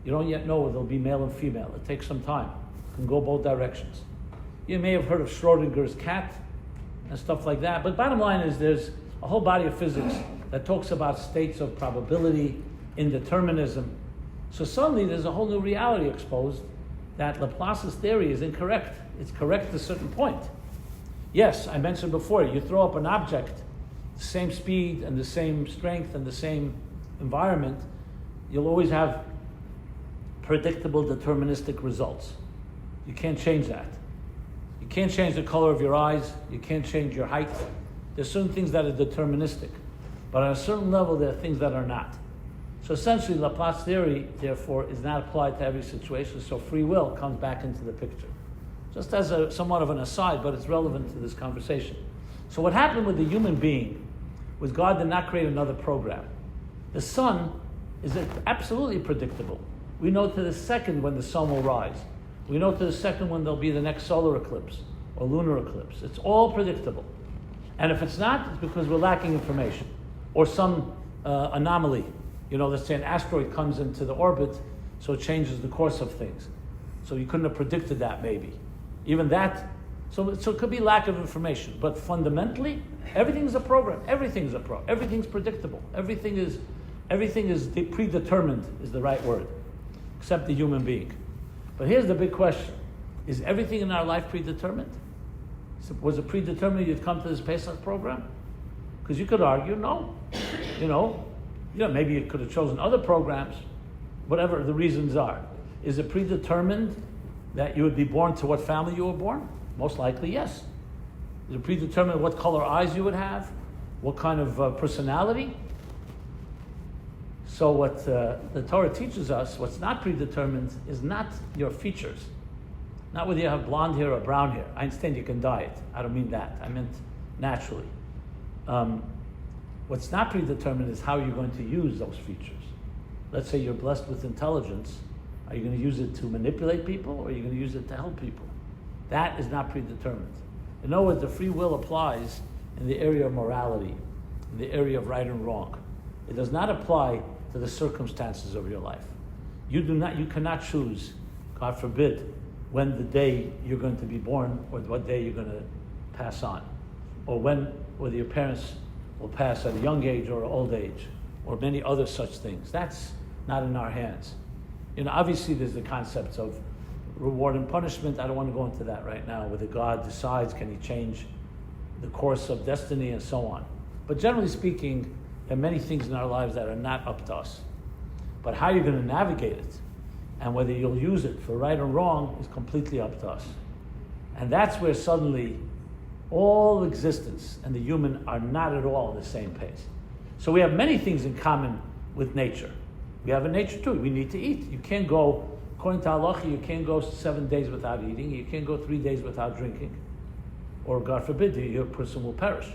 you don't yet know whether they'll be male and female. It takes some time. It can go both directions. You may have heard of Schrodinger's cat and stuff like that, but bottom line is there's a whole body of physics that talks about states of probability, indeterminism. So suddenly there's a whole new reality exposed that Laplace's theory is incorrect. It's correct at a certain point. Yes, I mentioned before, you throw up an object, the same speed and the same strength and the same environment, you'll always have predictable deterministic results. You can't change that. You can't change the color of your eyes, you can't change your height. There's certain things that are deterministic, but on a certain level there are things that are not. So essentially Laplace theory, therefore, is not applied to every situation, so free will comes back into the picture. Just as somewhat of an aside, but it's relevant to this conversation. So what happened with the human being was God did not create another program. The sun is absolutely predictable. We know to the second when the sun will rise. We know to the second when there'll be the next solar eclipse or lunar eclipse. It's all predictable. And if it's not, it's because we're lacking information or some anomaly. Let's say an asteroid comes into the orbit, so it changes the course of things. So you couldn't have predicted that maybe. Even that, so it could be lack of information. But fundamentally, everything's a program. Everything's predictable. Everything is, Everything is predetermined is the right word, except the human being. But here's the big question. Is everything in our life predetermined? Was it predetermined you'd come to this Pesach program? Because you could argue, no. Maybe you could have chosen other programs, whatever the reasons are. Is it predetermined that you would be born to what family you were born? Most likely, yes. Is it predetermined what color eyes you would have? What kind of personality? So what the Torah teaches us, what's not predetermined is not your features. Not whether you have blonde hair or brown hair. I understand you can dye it. I don't mean that. I meant naturally. What's not predetermined is how you're going to use those features. Let's say you're blessed with intelligence. Are you going to use it to manipulate people, or are you going to use it to help people? That is not predetermined. In other words, the free will applies in the area of morality, in the area of right and wrong. It does not apply to the circumstances of your life. You cannot choose, God forbid, when the day you're going to be born or what day you're going to pass on, or whether your parents will pass at a young age or old age, or many other such things. That's not in our hands. Obviously there's the concepts of reward and punishment. I don't want to go into that right now, whether God decides, can he change the course of destiny and so on. But generally speaking, there are many things in our lives that are not up to us. But how you're going to navigate it, and whether you'll use it for right or wrong, is completely up to us. And that's where suddenly all existence and the human are not at all on the same pace. So we have many things in common with nature. We have a nature too. We need to eat. You can't go, according to halacha, you can't go 7 days without eating. You can't go 3 days without drinking. Or God forbid, your person will perish.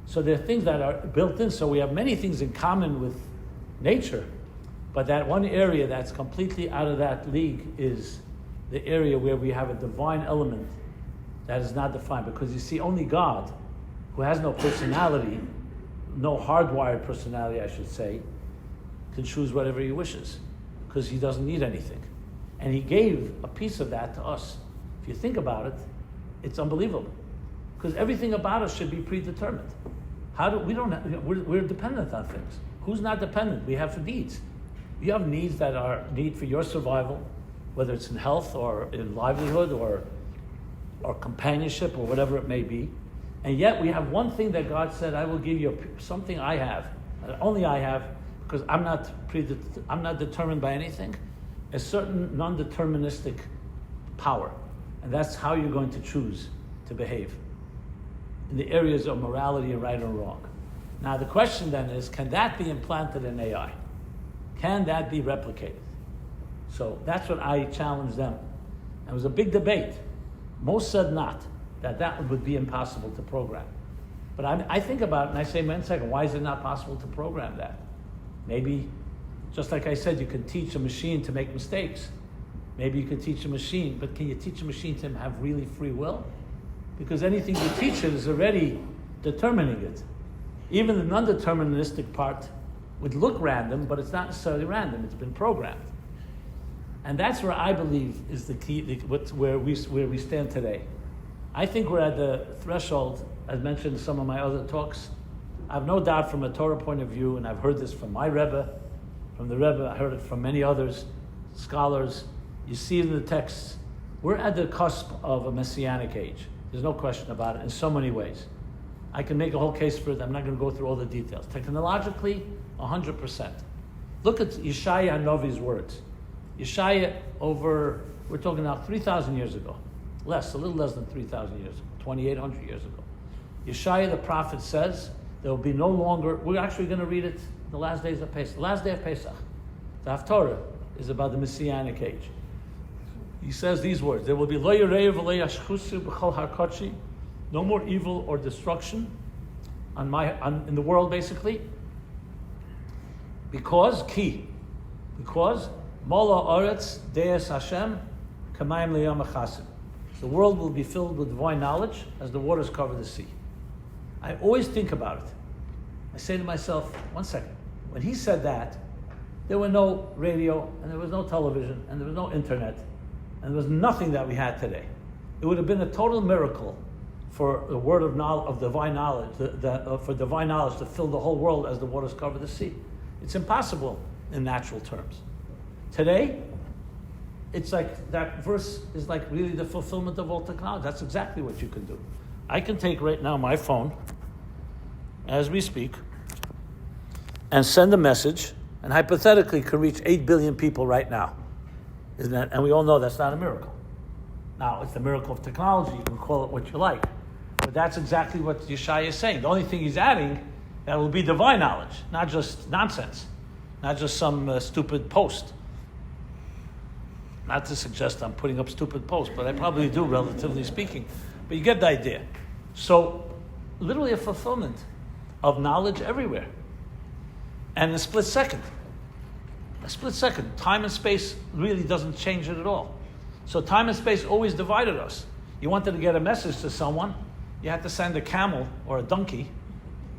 So there are things that are built in. So we have many things in common with nature. But that one area that's completely out of that league is the area where we have a divine element that is not defined. Because you see, only God, who has no personality, no hardwired personality, I should say, can choose whatever he wishes, because he doesn't need anything. And he gave a piece of that to us. If you think about it, it's unbelievable. Because everything about us should be predetermined. We're dependent on things. Who's not dependent? We have needs. You have needs that are need for your survival, whether it's in health or in livelihood or companionship or whatever it may be. And yet we have one thing that God said, I will give you something I have, that only I have, because I'm not determined by anything, a certain non-deterministic power. And that's how you're going to choose to behave in the areas of morality and right or wrong. Now the question then is, can that be implanted in AI? Can that be replicated? So that's what I challenged them. It was a big debate. Most said not, that would be impossible to program. But I think about it and I say, one second, why is it not possible to program that? Maybe, just like I said, you can teach a machine to make mistakes. Maybe you can teach a machine, but can you teach a machine to have really free will? Because anything you teach it is already determining it. Even the non-deterministic part would look random, but it's not necessarily random, it's been programmed. And that's where I believe is the key, where we stand today. I think we're at the threshold, as mentioned in some of my other talks. I have no doubt from a Torah point of view, and I've heard this from my Rebbe, from the Rebbe, I heard it from many others, scholars. You see it in the texts. We're at the cusp of a messianic age. There's no question about it in so many ways. I can make a whole case for it. I'm not going to go through all the details. Technologically, 100%. Look at Yeshaya Hanovi's words. Yeshaya we're talking now 3,000 years ago. A little less than 3,000 years ago, 2,800 years ago. Yeshaya the prophet says, there will be no longer, we're actually going to read it the last days of Pesach. The last day of Pesach. The Haftorah is about the Messianic age. He says these words, there will be lo yirei v'lo yashchusu b'chol harkochi, no more evil or destruction in the world, basically. Because Mola Oretz Deus Hashem Kamayim Liyom Achasim. The world will be filled with divine knowledge as the waters cover the sea. I always think about it. I say to myself, one second, when he said that, there were no radio, and there was no television, and there was no internet, and there was nothing that we had today. It would have been a total miracle for the word of divine knowledge, for divine knowledge to fill the whole world as the waters cover the sea. It's impossible in natural terms. Today, it's like that verse is like really the fulfillment of all technology. That's exactly what you can do. I can take right now my phone, as we speak, and send a message, and hypothetically can reach 8 billion people right now. Isn't that? And we all know that's not a miracle. Now, it's the miracle of technology. You can call it what you like. But that's exactly what Yeshaya is saying. The only thing he's adding, that will be divine knowledge, not just nonsense, not just some stupid post. Not to suggest I'm putting up stupid posts, but I probably do, relatively speaking. But you get the idea. So, literally a fulfillment of knowledge everywhere. And in a split second. Time and space really doesn't change it at all. So time and space always divided us. You wanted to get a message to someone, you had to send a camel or a donkey.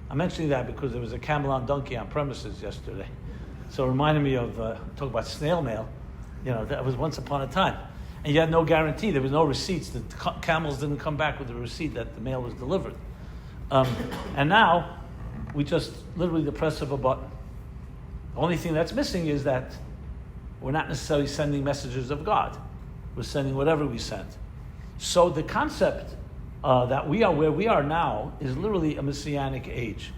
I'm mentioning that because there was a camel on donkey on premises yesterday. So it reminded me of, talk about snail mail. That was once upon a time. And you had no guarantee. There was no receipts. The camels didn't come back with a receipt that the mail was delivered. And now, we just literally the press of a button. The only thing that's missing is that we're not necessarily sending messages of God. We're sending whatever we send. So the concept that we are where we are now is literally a messianic age.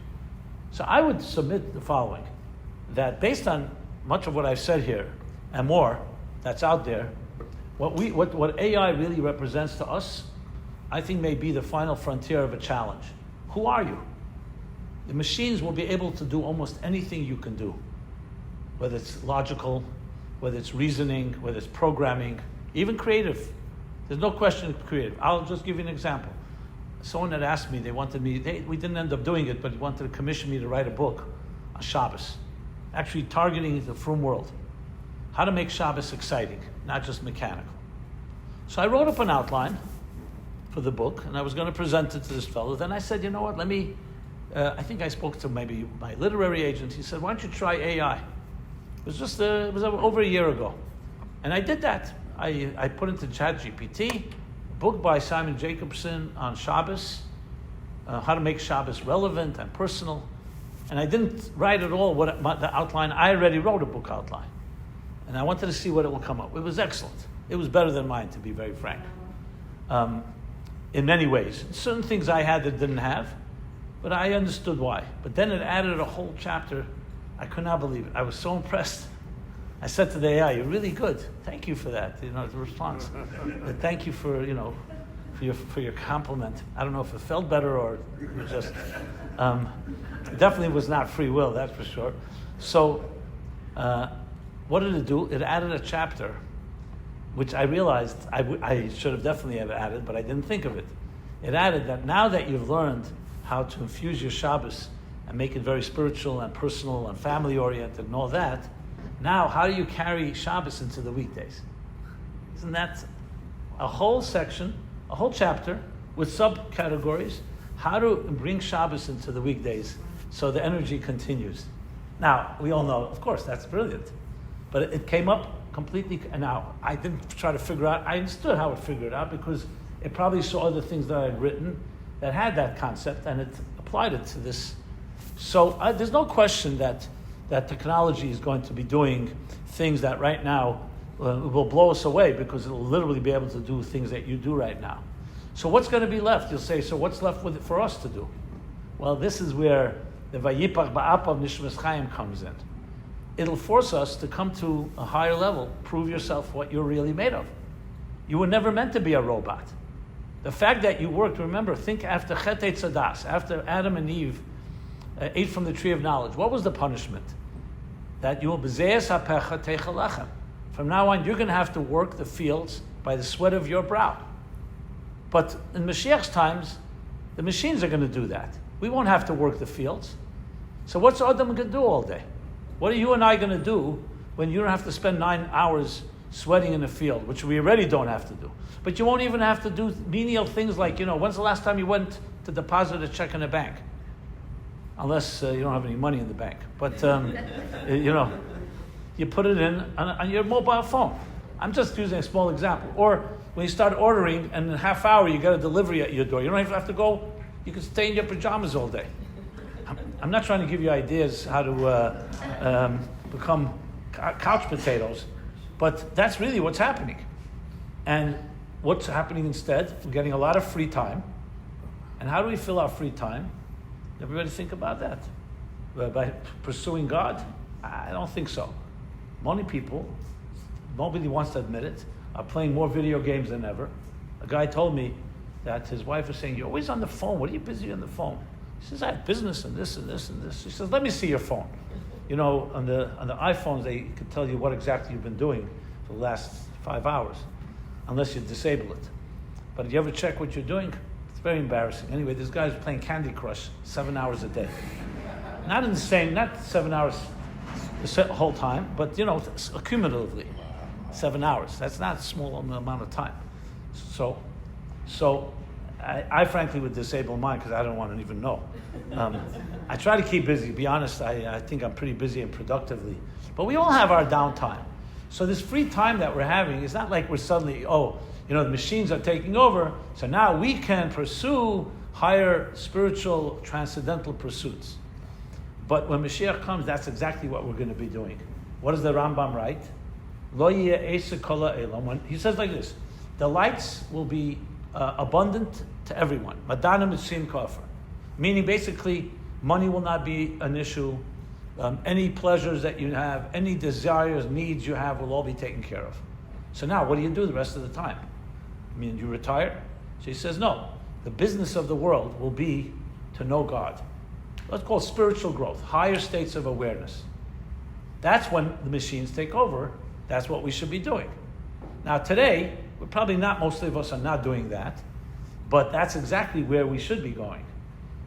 So I would submit the following, that based on much of what I've said here and more that's out there, what AI really represents to us, I think may be the final frontier of a challenge. Who are you? The machines will be able to do almost anything you can do, whether it's logical, whether it's reasoning, whether it's programming, even creative. There's no question of creative. I'll just give you an example. Someone had asked me, we didn't end up doing it, but he wanted to commission me to write a book on Shabbos, actually targeting the frum world. How to make Shabbos exciting, not just mechanical. So I wrote up an outline for the book, and I was going to present it to this fellow. Then I said, you know what, I think I spoke to maybe my literary agent. He said, why don't you try AI? It was over a year ago. And I did that. I put into ChatGPT, a book by Simon Jacobson on Shabbos, how to make Shabbos relevant and personal. And I didn't write at all the outline. I already wrote a book outline. And I wanted to see what it would come up. It was excellent. It was better than mine, to be very frank. In many ways. Certain things I had that didn't have, but I understood why. But then it added a whole chapter. I could not believe it. I was so impressed. I said to the AI, "You're really good. Thank you for that." The response. Thank you for your compliment. I don't know if it felt better or it just it definitely was not free will. That's for sure. So, what did it do? It added a chapter, which I realized I should have definitely have added, but I didn't think of it. It added that now that you've learned how to infuse your Shabbos and make it very spiritual and personal and family-oriented and all that, now how do you carry Shabbos into the weekdays? Isn't that a whole section, a whole chapter with subcategories, how to bring Shabbos into the weekdays so the energy continues? Now, we all know, of course, that's brilliant. But it came up completely, and now I didn't try to figure out, I understood how it figured out because it probably saw other things that I had written that had that concept and it applied it to this. So there's no question that technology is going to be doing things that right now will blow us away because it'll literally be able to do things that you do right now. So what's going to be left? You'll say, so what's left with it for us to do? Well, this is where the Vayipach Ba'apav Nishmas Chaim comes in. It'll force us to come to a higher level, prove yourself what you're really made of. You were never meant to be a robot. The fact that you worked, remember, think after Chet Eitzadas, after Adam and Eve ate from the tree of knowledge, what was the punishment? That you will bezeas hapecha teichalachem. From now on, you're going to have to work the fields by the sweat of your brow. But in Mashiach's times, the machines are going to do that. We won't have to work the fields. So what's Adam going to do all day? What are you and I going to do when you don't have to spend 9 hours sweating in a field, which we already don't have to do? But you won't even have to do menial things like, when's the last time you went to deposit a check in a bank? Unless you don't have any money in the bank. But, you put it in on your mobile phone. I'm just using a small example. Or when you start ordering and in a half hour you get a delivery at your door. You don't even have to go, you can stay in your pajamas all day. I'm not trying to give you ideas how to become couch potatoes, but that's really what's happening. And what's happening instead? We're getting a lot of free time. And how do we fill our free time? Everybody think about that. By pursuing God? I don't think so. Many people, nobody wants to admit it, are playing more video games than ever. A guy told me that his wife was saying, "You're always on the phone. What are you busy on the phone?" He says, "I have business and this and this and this." She says, "Let me see your phone." You know, on the iPhones, they can tell you what exactly you've been doing for the last 5 hours, unless you disable it. But you ever check what you're doing? It's very embarrassing. Anyway, this guy's playing Candy Crush 7 hours a day. Not 7 hours the whole time, but cumulatively, 7 hours. That's not a small amount of time. So I frankly would disable mine because I don't want to even know. I try to keep busy. To be honest, I think I'm pretty busy and productively. But we all have our downtime. So this free time that we're having is not like we're suddenly, the machines are taking over, so now we can pursue higher spiritual, transcendental pursuits. But when Mashiach comes, that's exactly what we're going to be doing. What does the Rambam write? Lo yeh eser kol ha'olam. He says like this: the lights will be abundant to everyone. Madana mitzin kafir. Meaning basically, money will not be an issue. Any pleasures that you have, any desires, needs you have will all be taken care of. So now, what do you do the rest of the time? I mean, you retire? So he says, no. The business of the world will be to know God. Let's call it spiritual growth, higher states of awareness. That's when the machines take over. That's what we should be doing. Now today, we're probably not, most of us are not doing that, but that's exactly where we should be going.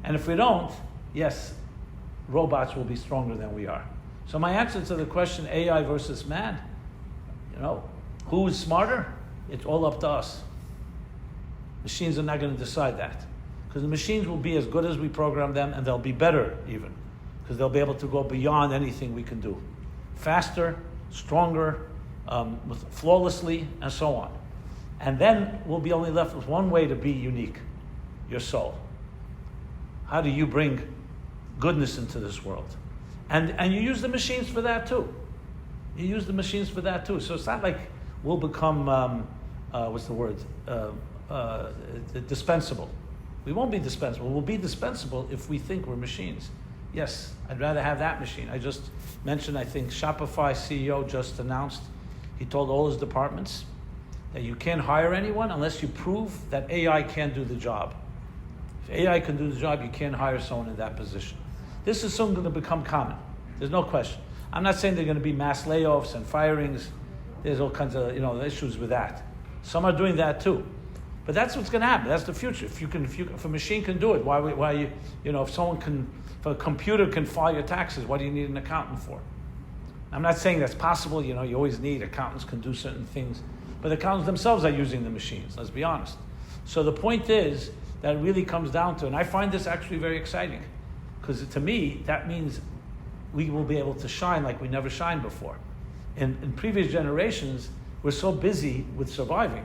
And if we don't, yes, robots will be stronger than we are. So my answer to the question, AI versus man, who is smarter? It's all up to us. Machines are not going to decide that. Because the machines will be as good as we program them, and they'll be better even. Because they'll be able to go beyond anything we can do. Faster, stronger, flawlessly, and so on. And then we'll be only left with one way to be unique, your soul. How do you bring goodness into this world? And you use the machines for that too. So it's not like we'll become, dispensable. We won't be dispensable. We'll be dispensable if we think we're machines. Yes, I'd rather have that machine. I just mentioned, I think Shopify CEO just announced, he told all his departments that you can't hire anyone unless you prove that AI can do the job. If AI can do the job, you can't hire someone in that position. This is soon going to become common. There's no question. I'm not saying there are going to be mass layoffs and firings. There's all kinds of issues with that. Some are doing that too. But that's what's going to happen. That's the future. If a machine can do it, if a computer can file your taxes, what do you need an accountant for? I'm not saying that's possible. You always need accountants can do certain things, but accountants themselves are using the machines. Let's be honest. So the point is that it really comes down to, and I find this actually very exciting, because to me that means we will be able to shine like we never shined before. In previous generations, we're so busy with surviving,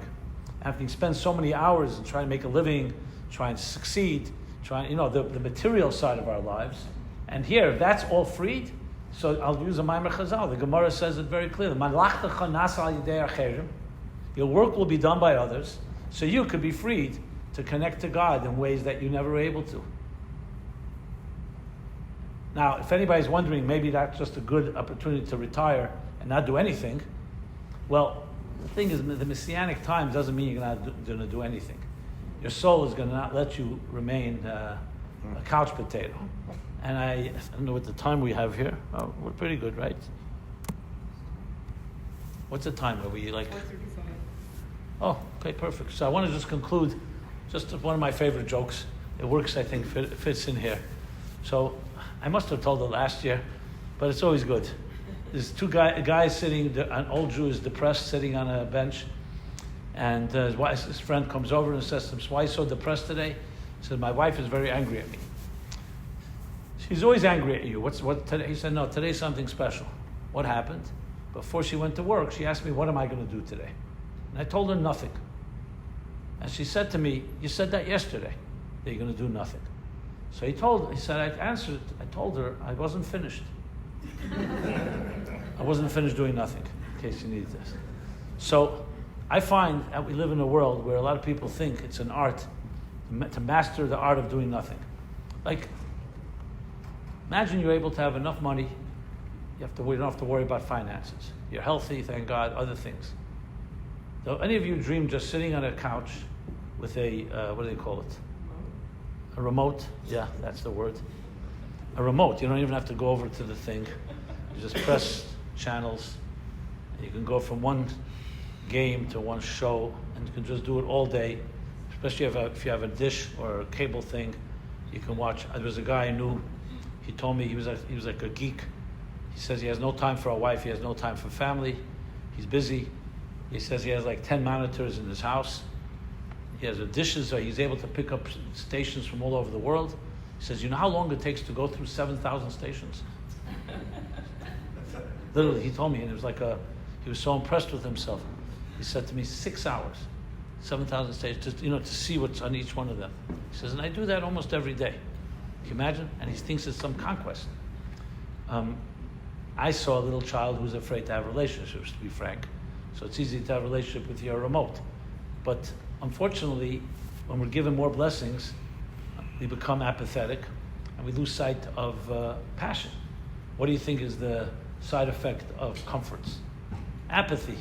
having spent so many hours and trying to make a living, trying to succeed, the material side of our lives. And here, that's all freed. So I'll use a Maimer Chazal. The Gemara says it very clearly. Your work will be done by others, so you could be freed to connect to God in ways that you never were able to. Now, if anybody's wondering, maybe that's just a good opportunity to retire and not do anything. Well, the thing is, the messianic times doesn't mean you're not going to do anything. Your soul is going to not let you remain a couch potato. And I don't know what the time we have here. Oh, we're pretty good, right? What's the time? Are we like? 4:35. Oh, okay, perfect. So I want to just conclude, just one of my favorite jokes. It works, I think, fits in here. So I must have told it last year, but it's always good. There's two guys sitting, an old Jew is depressed, sitting on a bench, and his friend comes over and says to him, "Why are you so depressed today?" He says, "My wife is very angry at me." "She's always angry at you. What today?" He said, "No, today's something special." "What happened?" "Before she went to work, she asked me, what am I going to do today? And I told her nothing. And she said to me, you said that yesterday, that you're going to do nothing. So he said, I told her I wasn't finished. I wasn't finished doing nothing, in case you need this. So I find that we live in a world where a lot of people think it's an art to master the art of doing nothing. Like, imagine you're able to have enough money, you don't have to worry about finances. You're healthy, thank God, other things. So any of you dream just sitting on a couch with a, what do they call it? A remote? Yeah, that's the word. A remote. You don't even have to go over to the thing. You just press channels. And you can go from one game to one show, and you can just do it all day. Especially if you have a dish or a cable thing, you can watch. There was a guy I knew. He told me he was like a geek. He says he has no time for a wife. He has no time for family. He's busy. He says he has like 10 monitors in his house. He has dishes, so he's able to pick up stations from all over the world. He says, you know how long it takes to go through 7,000 stations? Literally, he told me, and it was like he was so impressed with himself. He said to me, 6 hours, 7,000 stations, just, to see what's on each one of them. He says, and I do that almost every day. Can you imagine? And he thinks it's some conquest. I saw a little child who's afraid to have relationships, to be frank. So it's easy to have a relationship with your remote. But unfortunately, when we're given more blessings, we become apathetic and we lose sight of passion. What do you think is the side effect of comforts? Apathy.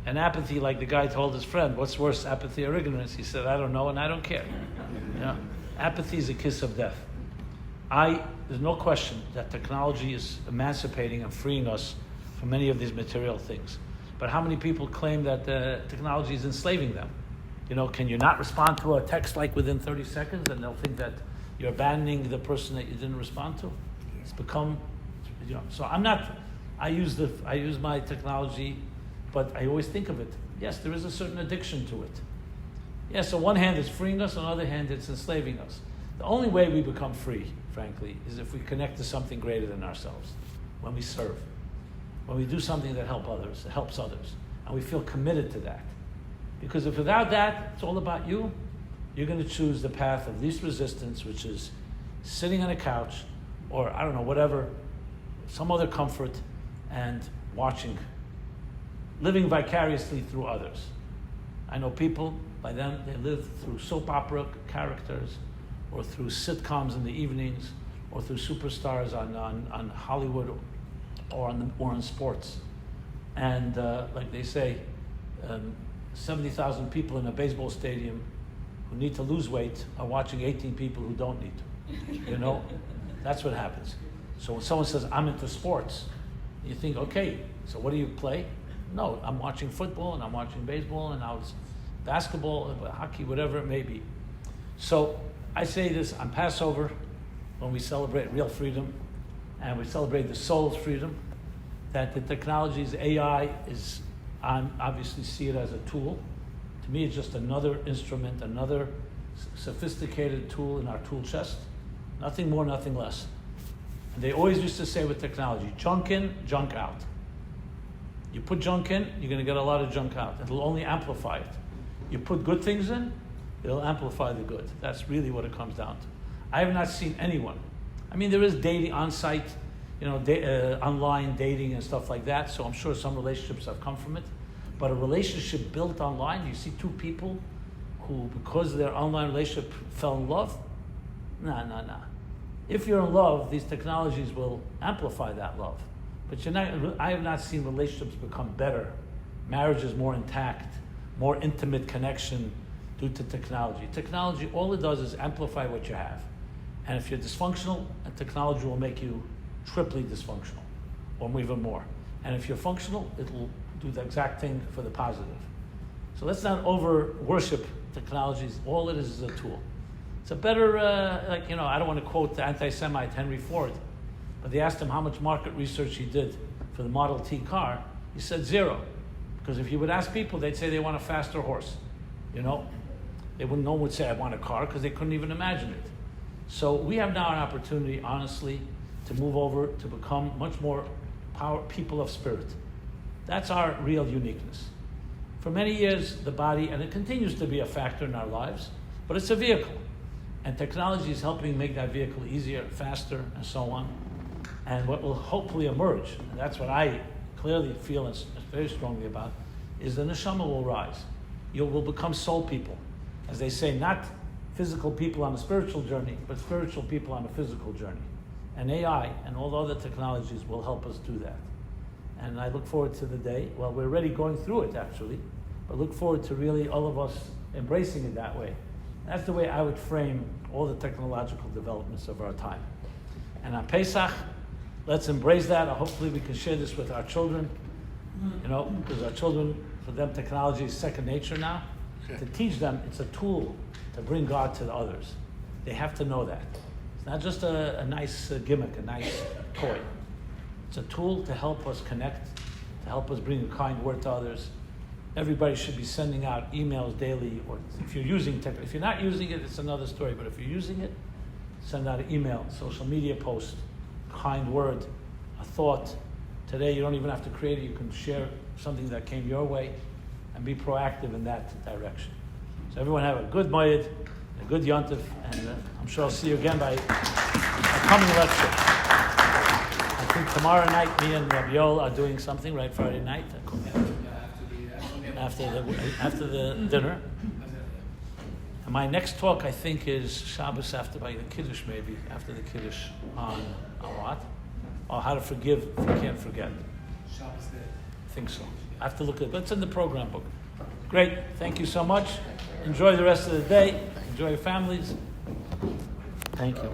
And apathy, like the guy told his friend, what's worse, apathy or ignorance? He said, I don't know and I don't care. Apathy is a kiss of death. There's no question that technology is emancipating and freeing us from many of these material things. But how many people claim that technology is enslaving them? Can you not respond to a text like within 30 seconds and they'll think that you're abandoning the person that you didn't respond to? It's become, so I use my technology, but I always think of it. Yes, there is a certain addiction to it. Yes, on one hand it's freeing us, on the other hand it's enslaving us. The only way we become free, frankly, is if we connect to something greater than ourselves, when we serve. When we do something that helps others, and we feel committed to that. Because if without that, it's all about you, you're going to choose the path of least resistance, which is sitting on a couch, or I don't know, whatever, some other comfort, and living vicariously through others. I know people, by them, they live through soap opera characters, or through sitcoms in the evenings, or through superstars on Hollywood, or in sports. And like they say, 70,000 people in a baseball stadium who need to lose weight are watching 18 people who don't need to. That's what happens. So when someone says, I'm into sports, you think, okay, so what do you play? No, I'm watching football, and I'm watching baseball, and now it's basketball, hockey, whatever it may be. So I say this on Passover, when we celebrate real freedom, and we celebrate the soul's freedom, that the technologies, AI, I obviously see it as a tool. To me, it's just another instrument, another sophisticated tool in our tool chest. Nothing more, nothing less. And they always used to say with technology, junk in, junk out. You put junk in, you're going to get a lot of junk out. It'll only amplify it. You put good things in, it'll amplify the good. That's really what it comes down to. I have not seen anyone. I mean, there is dating on-site, online dating and stuff like that, so I'm sure some relationships have come from it. But a relationship built online, you see two people who, because of their online relationship, fell in love? Nah. If you're in love, these technologies will amplify that love. But I have not seen relationships become better, marriages more intact, more intimate connection due to technology. Technology, all it does is amplify what you have. And if you're dysfunctional, technology will make you triply dysfunctional, or even more. And if you're functional, it'll do the exact thing for the positive. So let's not over-worship technologies. All it is a tool. It's a better, I don't want to quote the anti-Semite Henry Ford, but they asked him how much market research he did for the Model T car. He said 0. Because if you would ask people, they'd say they want a faster horse. No one would say, I want a car, because they couldn't even imagine it. So we have now an opportunity, honestly, to move over to become much more people of spirit. That's our real uniqueness. For many years, the body, and it continues to be a factor in our lives, but it's a vehicle. And technology is helping make that vehicle easier, faster, and so on. And what will hopefully emerge, and that's what I clearly feel and very strongly about, is the neshama will rise. You will become soul people. As they say, not physical people on a spiritual journey, but spiritual people on a physical journey. And AI and all the other technologies will help us do that. And I look forward to the day, well, we're already going through it actually, but look forward to really all of us embracing it that way. That's the way I would frame all the technological developments of our time. And on Pesach, let's embrace that. Hopefully we can share this with our children, because our children, for them, technology is second nature now. To teach them, it's a tool to bring God to the others. They have to know that. It's not just a nice gimmick, a nice toy. It's a tool to help us connect, to help us bring a kind word to others. Everybody should be sending out emails daily, or if you're using tech, if you're not using it, it's another story, but if you're using it, send out an email, social media post, kind word, a thought. Today you don't even have to create it, you can share something that came your way and be proactive in that direction. So everyone have a good Moed, a good Yontif, and I'm sure I'll see you again by a coming lecture. I think tomorrow night me and Rabbi Yoel are doing something, right, Friday night? After the dinner. And my next talk, I think, is Shabbos after by the Kiddush, maybe, after the Kiddush on what? Or how to forgive if you can't forget. Shabbos day. I think so. I have to look at it, but it's in the program book. Great. Thank you so much. Enjoy the rest of the day. Enjoy your families. Thank you.